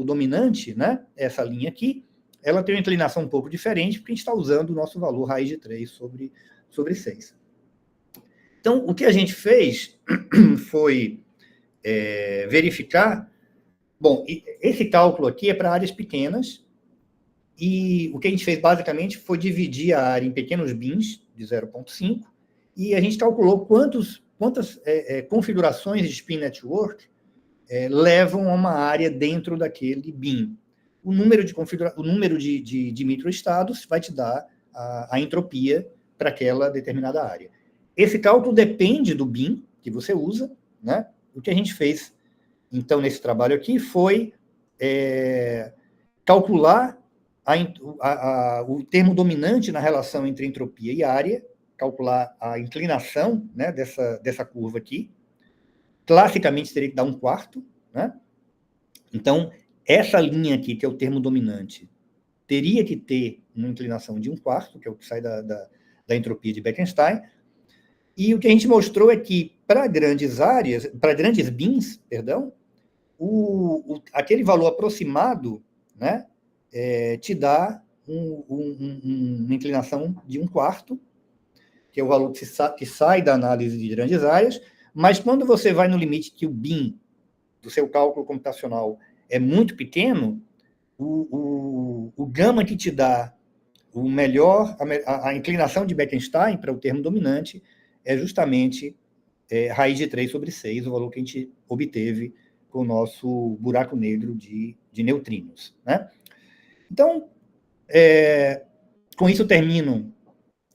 dominante, né, essa linha aqui, ela tem uma inclinação um pouco diferente, porque a gente está usando o nosso valor raiz de 3 sobre 6. Então, o que a gente fez foi verificar... Bom, esse cálculo aqui é para áreas pequenas, e o que a gente fez, basicamente, foi dividir a área em pequenos bins, de 0,5, e a gente calculou quantas configurações de spin network levam a uma área dentro daquele bin. O número de microestados vai te dar a entropia para aquela determinada área. Esse cálculo depende do bin que você usa, né? O que a gente fez, então, nesse trabalho aqui, foi calcular o termo dominante na relação entre entropia e área, calcular a inclinação, né, dessa curva aqui. Classicamente, teria que dar 1/4, né? Então, essa linha aqui, que é o termo dominante, teria que ter uma inclinação de 1/4, que é o que sai da entropia de Bekenstein. E o que a gente mostrou é que, para grandes bins, perdão, aquele valor aproximado, né, te dá uma inclinação de 1/4, que é o valor que sai da análise de grandes áreas, mas quando você vai no limite que o bin do seu cálculo computacional é muito pequeno, o gama que te dá o melhor, a inclinação de Bekenstein para o termo dominante é justamente raiz de 3 sobre 6, o valor que a gente obteve com o nosso buraco negro de neutrinos, né? Então, com isso eu termino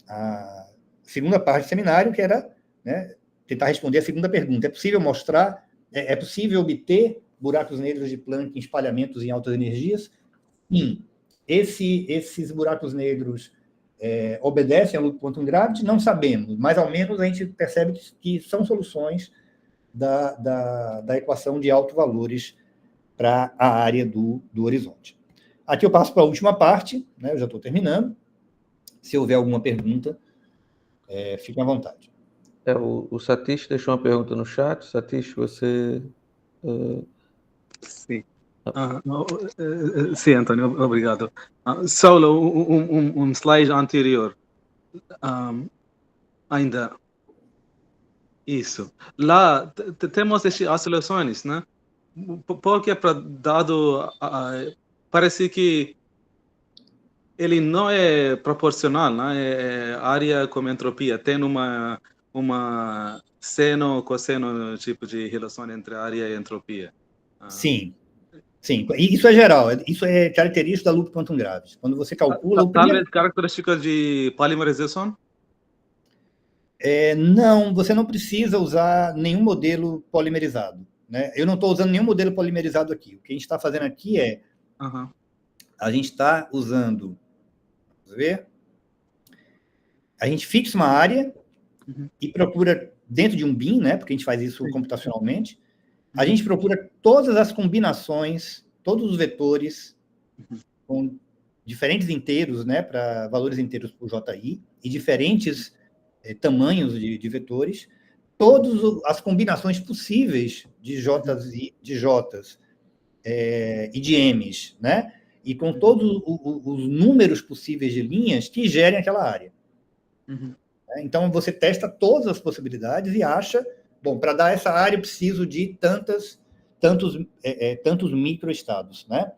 a segunda parte do seminário, que era, né, tentar responder a segunda pergunta. É possível mostrar, é possível obter buracos negros de Planck em espalhamentos em altas energias? Sim. Esses buracos negros obedecem ao loop quantum gravity? Não sabemos, mas ao menos a gente percebe que são soluções da equação de alto-valores para a área do horizonte. Aqui eu passo para a última parte, né, eu já estou terminando. Se houver alguma pergunta, fiquem à vontade. O Satish deixou uma pergunta no chat. Satish, você... Sim. Sim, Antônio, obrigado. Saulo, slide anterior. Ainda. Isso. Lá temos essas oscilações, né? Porque para dado... parece que ele não é proporcional, né? É área com entropia. Tem uma seno, cosseno tipo de relação entre área e entropia. Sim. Sim, isso é geral, isso é característica da loop quantum gravity. Quando você calcula... Talvez característica de polimerização? Não, você não precisa usar nenhum modelo polimerizado, né? Eu não estou usando nenhum modelo polimerizado aqui. O que a gente está fazendo aqui a gente está usando... Vamos ver? A gente fixa uma área e procura, dentro de um bin, né? Porque a gente faz isso computacionalmente, a gente procura todas as combinações, todos os vetores com diferentes inteiros, né, para valores inteiros por JI, e diferentes tamanhos de vetores, todas as combinações possíveis de J's e de M's, né, e com todos os números possíveis de linhas que gerem aquela área. Então, você testa todas as possibilidades e acha, bom, para dar essa área eu preciso de tantos microestados, né?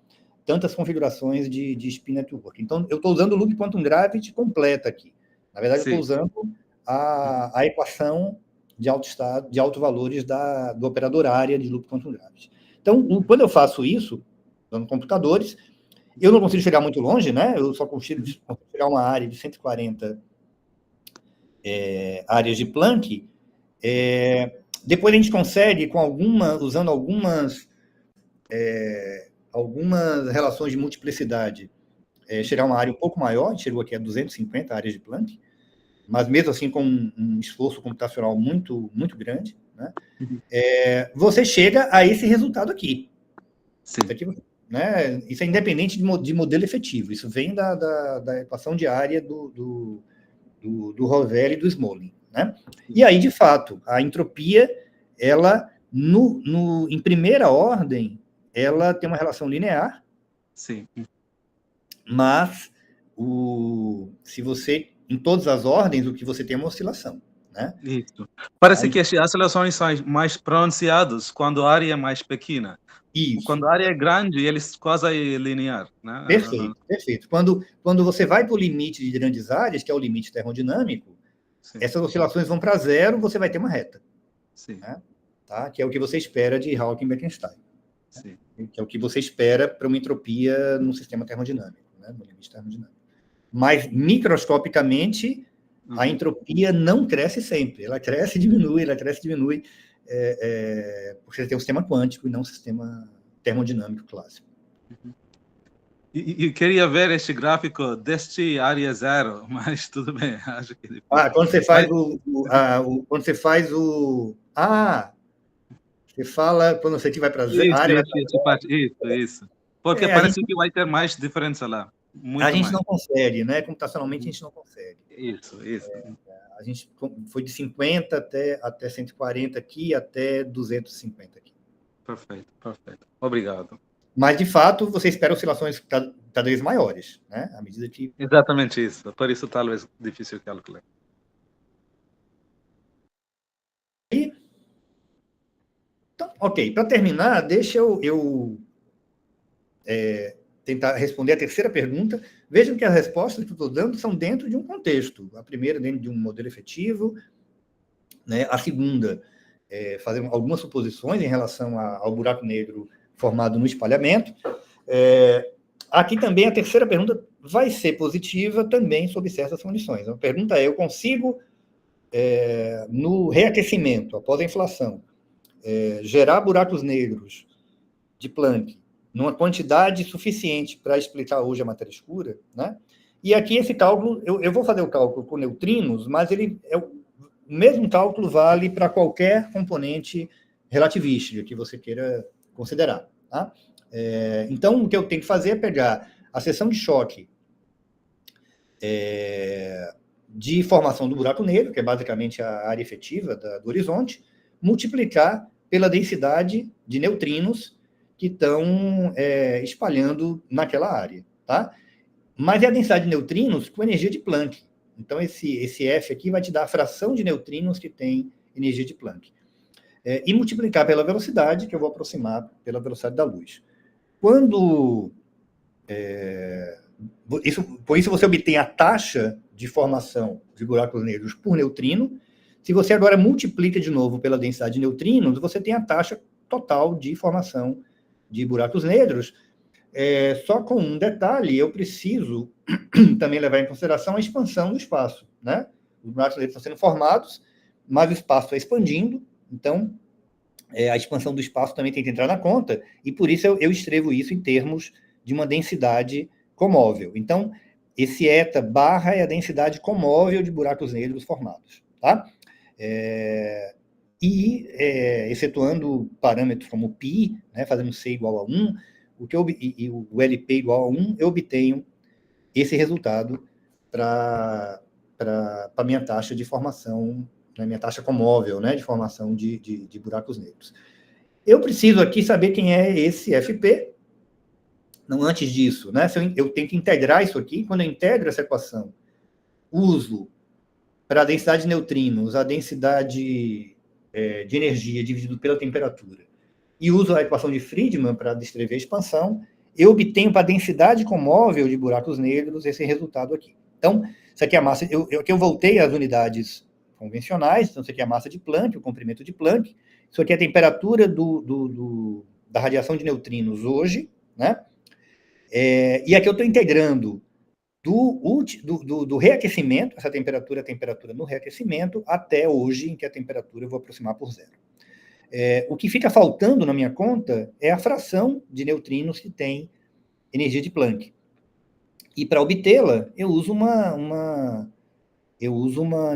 Tantas configurações de spin network. Então, eu estou usando o loop quantum gravity completa aqui. Na verdade, eu estou usando a equação de alto valores do operador área de loop quantum gravity. Então, quando eu faço isso, usando computadores, eu não consigo chegar muito longe, né? Eu só consigo chegar a uma área de 140 áreas de Planck. Depois a gente consegue, usando algumas relações de multiplicidade, chegar a uma área um pouco maior. A gente chegou aqui a 250 áreas de Planck, mas mesmo assim com um esforço computacional muito, muito grande, né? Você chega a esse resultado aqui. Sim. Isso aqui, né? Isso é independente de modelo efetivo. Isso vem da equação de área do Rovelli e do Smolin, né? E aí, de fato, a entropia, ela, em primeira ordem, ela tem uma relação linear. Sim. Mas, se você, em todas as ordens, o que você tem é uma oscilação, né? Isso. Parece que as oscilações são mais pronunciadas quando a área é mais pequena. Isso. Quando a área é grande, eles quase linear, né? Perfeito, perfeito. Quando você vai para o limite de grandes áreas, que é o limite termodinâmico, essas oscilações vão para zero, você vai ter uma reta. Sim. Né? Tá? Que é o que você espera de Hawking-Bekenstein. Sim. Né? Que é o que você espera para uma entropia no sistema termodinâmico, né? No limite termodinâmico. Mas, microscopicamente, a entropia não cresce sempre. Ela cresce e diminui, porque você tem um sistema quântico e não um sistema termodinâmico clássico. Eu queria ver este gráfico deste área zero, mas tudo bem, acho que... Quando você faz você fala quando você vai para a área... Isso. Porque parece que vai ter mais diferença lá. A gente não consegue, né? Computacionalmente, a gente não consegue. Isso. A gente foi de 50 até 140 aqui, até 250 aqui. Perfeito. Obrigado. Mas, de fato, você espera oscilações cada vez maiores, né? À medida que... Exatamente isso. Por isso, talvez, difícil calcular. Então, Ok, para terminar, deixa eu tentar responder a terceira pergunta. Vejam que as respostas que eu estou dando são dentro de um contexto. A primeira, dentro de um modelo efetivo, né? A segunda, fazer algumas suposições em relação ao buraco negro formado no espalhamento. Aqui também a terceira pergunta vai ser positiva também sob certas condições. A pergunta é: eu consigo, no reaquecimento, após a inflação, gerar buracos negros de Planck numa quantidade suficiente para explicar hoje a matéria escura, né? E aqui esse cálculo, eu vou fazer o cálculo com neutrinos, mas o mesmo cálculo vale para qualquer componente relativística que você queira considerar, tá? Então, o que eu tenho que fazer é pegar a seção de choque de formação do buraco negro, que é basicamente a área efetiva do horizonte, multiplicar pela densidade de neutrinos que estão espalhando naquela área, tá? Mas é a densidade de neutrinos com energia de Planck. Então, esse F aqui vai te dar a fração de neutrinos que tem energia de Planck. E multiplicar pela velocidade, que eu vou aproximar pela velocidade da luz. Quando... por isso você obtém a taxa de formação de buracos negros por neutrino. Se você agora multiplica de novo pela densidade de neutrinos, você tem a taxa total de formação de buracos negros. Só com um detalhe, eu preciso também levar em consideração a expansão do espaço, né? Os buracos negros estão sendo formados, mas o espaço está expandindo, então a expansão do espaço também tem que entrar na conta, e por isso eu escrevo isso em termos de uma densidade comóvel. Então, esse eta barra é a densidade comóvel de buracos negros formados, tá? Excetuando parâmetros como π, né, fazendo C igual a 1, e o LP igual a 1, eu obtenho esse resultado para a minha taxa de formação, né, minha taxa comóvel, né, de formação de buracos negros. Eu preciso aqui saber quem é esse FP. Não, antes disso, né, eu tenho que integrar isso aqui. Quando eu integro essa equação, uso para a densidade de neutrinos a densidade de energia dividido pela temperatura, e uso a equação de Friedmann para descrever a expansão, eu obtenho para a densidade comóvel de buracos negros esse resultado aqui. Então, isso aqui é a massa... Aqui eu voltei às unidades convencionais, então isso aqui é a massa de Planck, o comprimento de Planck, isso aqui é a temperatura da radiação de neutrinos hoje, né? E aqui eu estou integrando do reaquecimento, essa temperatura é a temperatura no reaquecimento, até hoje, em que a temperatura eu vou aproximar por zero. O que fica faltando na minha conta é a fração de neutrinos que tem energia de Planck. E para obtê-la, eu uso uma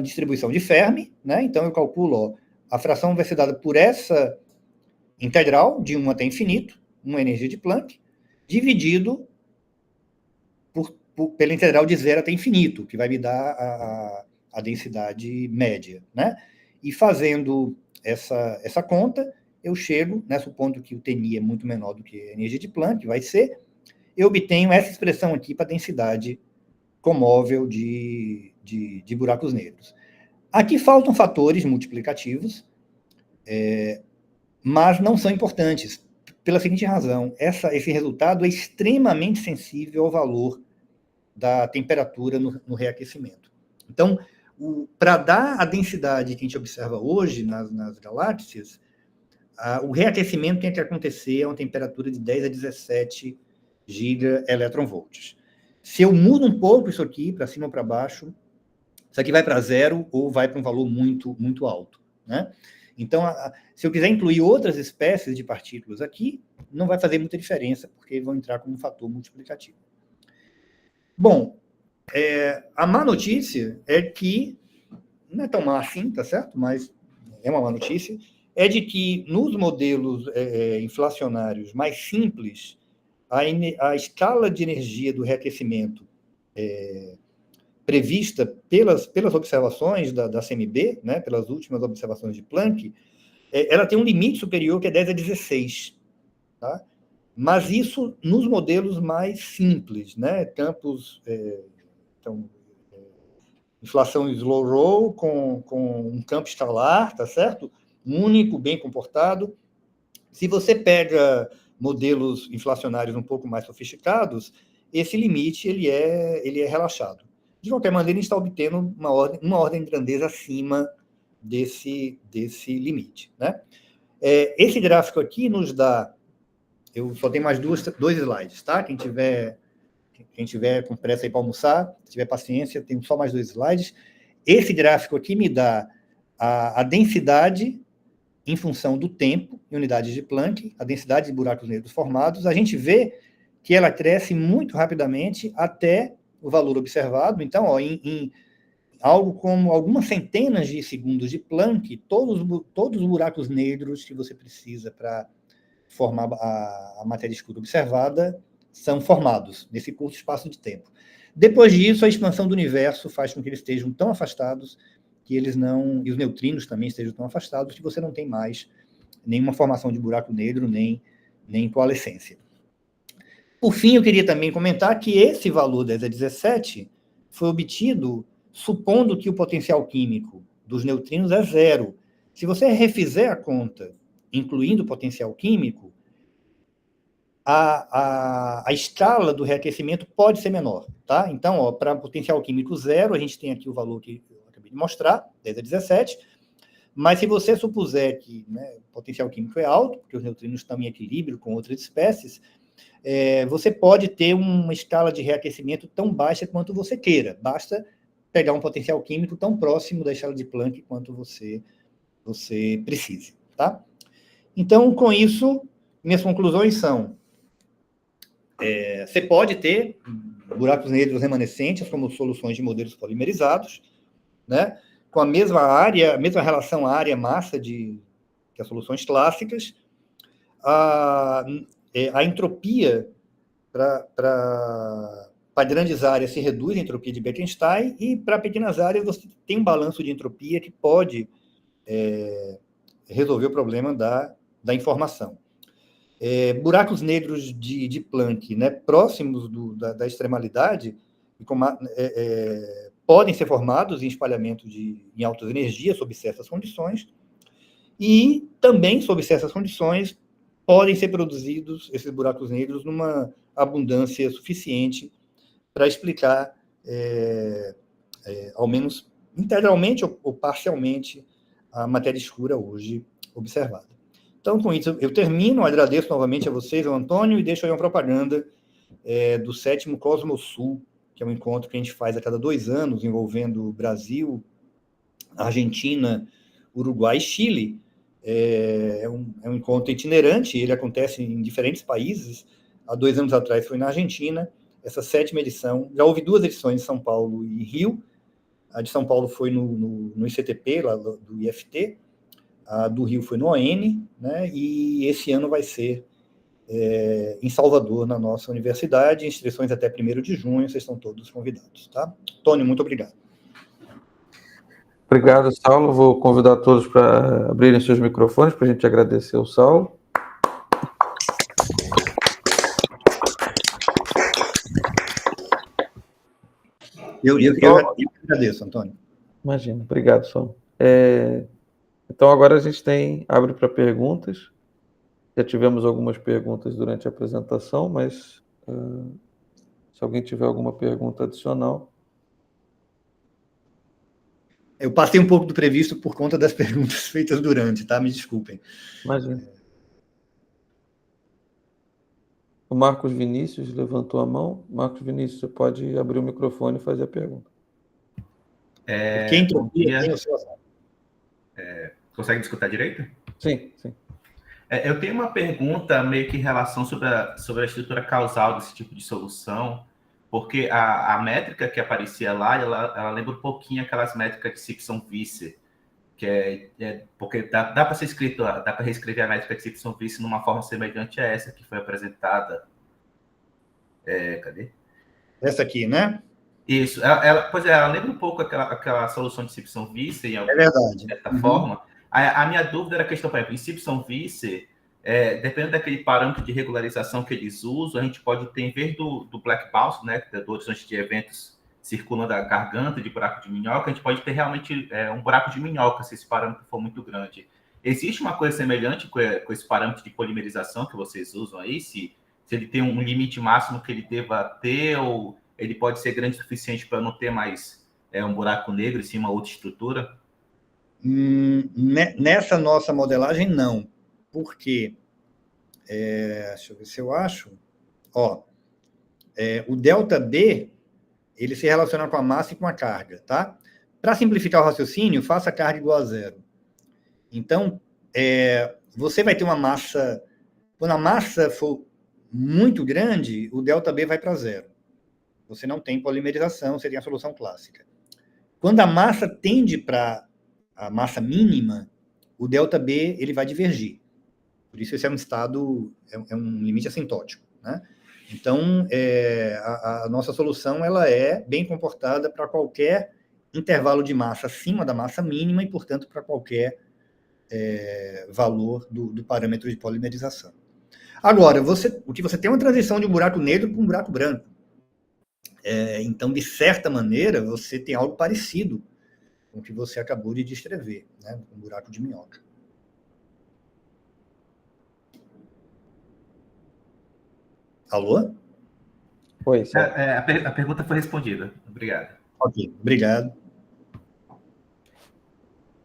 distribuição de Fermi, né? Então eu calculo, a fração vai ser dada por essa integral, de 1 até infinito, uma energia de Planck, dividido pela integral de 0 até infinito, que vai me dar a densidade média, né? E fazendo essa conta, eu chego, né, supondo que o TNI é muito menor do que a energia de Planck, eu obtenho essa expressão aqui para a densidade comóvel de buracos negros. Aqui faltam fatores multiplicativos, mas não são importantes, pela seguinte razão: esse resultado é extremamente sensível ao valor da temperatura no reaquecimento. Então, para dar a densidade que a gente observa hoje nas galáxias, o reaquecimento tem que acontecer a uma temperatura de 10 a 17 gigaelectronvolts. Se eu mudo um pouco isso aqui, para cima ou para baixo, isso aqui vai para zero ou vai para um valor muito, muito alto, né? Então, se eu quiser incluir outras espécies de partículas aqui, não vai fazer muita diferença, porque vão entrar como um fator multiplicativo. Bom, a má notícia é que, não é tão má assim, tá certo? Mas é uma má notícia, é de que nos modelos inflacionários mais simples, a escala de energia do reaquecimento prevista pelas observações da CMB, né, pelas últimas observações de Planck, ela tem um limite superior que é 10 a 16, tá? Mas isso nos modelos mais simples, né? Campos, inflação slow roll com um campo escalar, tá certo? Único, bem comportado. Se você pega modelos inflacionários um pouco mais sofisticados, esse limite ele é relaxado. De qualquer maneira, a gente está obtendo uma ordem de grandeza acima desse limite, né? Esse gráfico aqui nos dá... Eu só tenho mais dois slides, tá? Quem tiver com pressa aí para almoçar, se tiver paciência, tenho só mais 2 slides. Esse gráfico aqui me dá a densidade em função do tempo, em unidades de Planck, a densidade de buracos negros formados. A gente vê que ela cresce muito rapidamente até o valor observado. Então, em algo como algumas centenas de segundos de Planck, todos os buracos negros que você precisa para formar a matéria escura observada são formados nesse curto espaço de tempo. Depois disso, a expansão do universo faz com que eles estejam tão afastados que eles não... E os neutrinos também estejam tão afastados que você não tem mais nenhuma formação de buraco negro, nem coalescência. Por fim, eu queria também comentar que esse valor 10 a 17 foi obtido supondo que o potencial químico dos neutrinos é 0. Se você refizer a conta, incluindo o potencial químico, a escala do reaquecimento pode ser menor, tá? Então, para potencial químico 0, a gente tem aqui o valor que eu acabei de mostrar, 10 a 17, mas se você supuser que, né, o potencial químico é alto, porque os neutrinos estão em equilíbrio com outras espécies, você pode ter uma escala de reaquecimento tão baixa quanto você queira, basta pegar um potencial químico tão próximo da escala de Planck quanto você precise, tá? Então, com isso, minhas conclusões são: você pode ter buracos negros remanescentes como soluções de modelos polimerizados, né, com a mesma relação área-massa que as soluções clássicas. A entropia para grandes áreas se reduz a entropia de Bekenstein, e para pequenas áreas você tem um balanço de entropia que pode resolver o problema da informação. Buracos negros de Planck, né, próximos da extremalidade, podem ser formados em espalhamento em altas energias, sob certas condições, e também, sob certas condições, podem ser produzidos esses buracos negros numa abundância suficiente para explicar, ao menos integralmente ou parcialmente, a matéria escura hoje observada. Então, com isso, eu termino. Agradeço novamente a vocês, ao Antônio, e deixo aí uma propaganda do 7º Cosmosul, que é um encontro que a gente faz a cada 2 anos, envolvendo Brasil, Argentina, Uruguai e Chile. É um encontro itinerante, ele acontece em diferentes países. Há 2 anos atrás foi na Argentina. Essa 7ª edição, já houve 2 edições em São Paulo e Rio. A de São Paulo foi no ICTP, lá do IFT. A do Rio foi no ON, né? E esse ano vai ser em Salvador, na nossa universidade. Inscrições até 1º de junho, vocês estão todos convidados, tá? Tônio, muito obrigado. Obrigado, Saulo. Vou convidar todos para abrirem seus microfones para a gente agradecer ao Saulo. Eu agradeço, Antônio. Imagina, obrigado, Saulo. Então, agora a gente abre para perguntas. Já tivemos algumas perguntas durante a apresentação, mas se alguém tiver alguma pergunta adicional... Eu passei um pouco do previsto por conta das perguntas feitas durante, tá? Me desculpem. Imagina. O Marcos Vinícius levantou a mão. Marcos Vinícius, você pode abrir o microfone e fazer a pergunta. Quem entropia tem o seu assunto. Consegue me escutar direito? Sim, sim. Eu tenho uma pergunta meio que em relação sobre a estrutura causal desse tipo de solução, porque a métrica que aparecia lá, ela lembra um pouquinho aquelas métricas de Simpson-Visser, que porque dá para ser escrito, dá para reescrever a métrica de Simpson-Visser numa forma semelhante a essa que foi apresentada. Cadê? Essa aqui, né? Isso. Ela lembra um pouco aquela solução de Simpson-Visser, é verdade. De certa forma. A minha dúvida era a questão, por exemplo, em Simpson-Visser, dependendo daquele parâmetro de regularização que eles usam, a gente pode ter, em vez do black bounce, né, do horizonte de eventos circulando a garganta de buraco de minhoca, a gente pode ter realmente um buraco de minhoca, se esse parâmetro for muito grande. Existe uma coisa semelhante com esse parâmetro de polimerização que vocês usam aí? Se ele tem um limite máximo que ele deva ter, ou ele pode ser grande o suficiente para não ter mais um buraco negro em cima, outra estrutura? Nessa nossa modelagem, não. Por quê? Deixa eu ver se eu acho. O ΔB, ele se relaciona com a massa e com a carga, tá? Para simplificar o raciocínio, faça a carga igual a zero. Então, você vai ter uma massa... Quando a massa for muito grande, o ΔB vai para zero. Você não tem polimerização, seria a solução clássica. Quando a massa tende para a massa mínima, o ΔB ele vai divergir. Por isso, esse é um estado, é um limite assintótico, né? Então, a nossa solução ela é bem comportada para qualquer intervalo de massa acima da massa mínima e, portanto, para qualquer valor do parâmetro de polimerização. Agora, o que você tem é uma transição de um buraco negro para um buraco branco. Então, de certa maneira, você tem algo parecido com o que você acabou de descrever, né? Um buraco de minhoca. Alô? Oi, a pergunta foi respondida. Obrigado. Ok, obrigado.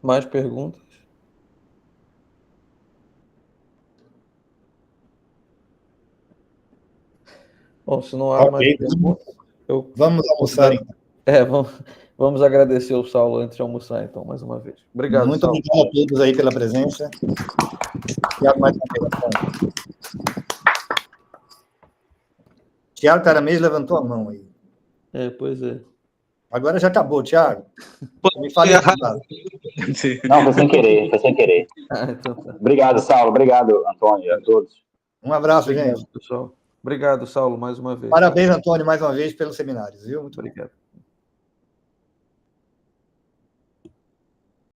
Mais perguntas? Bom, se não há mais perguntas... Vamos almoçar, então. Vamos agradecer o Saulo antes de almoçar, então, mais uma vez. Obrigado, Muito Saulo. obrigado a todos aí pela presença. Tiago, mais uma vez. Tiago Caramês levantou a mão aí. Pois é. Agora já acabou, Tiago. Me fale. Não, foi sem querer, foi sem querer. Então tá. Obrigado, Saulo. Obrigado, Antônio, a todos. Um abraço, Obrigado, gente. pessoal. Obrigado, Saulo, mais uma vez. Parabéns, Antônio, mais uma vez, pelos seminários, viu? Muito obrigado.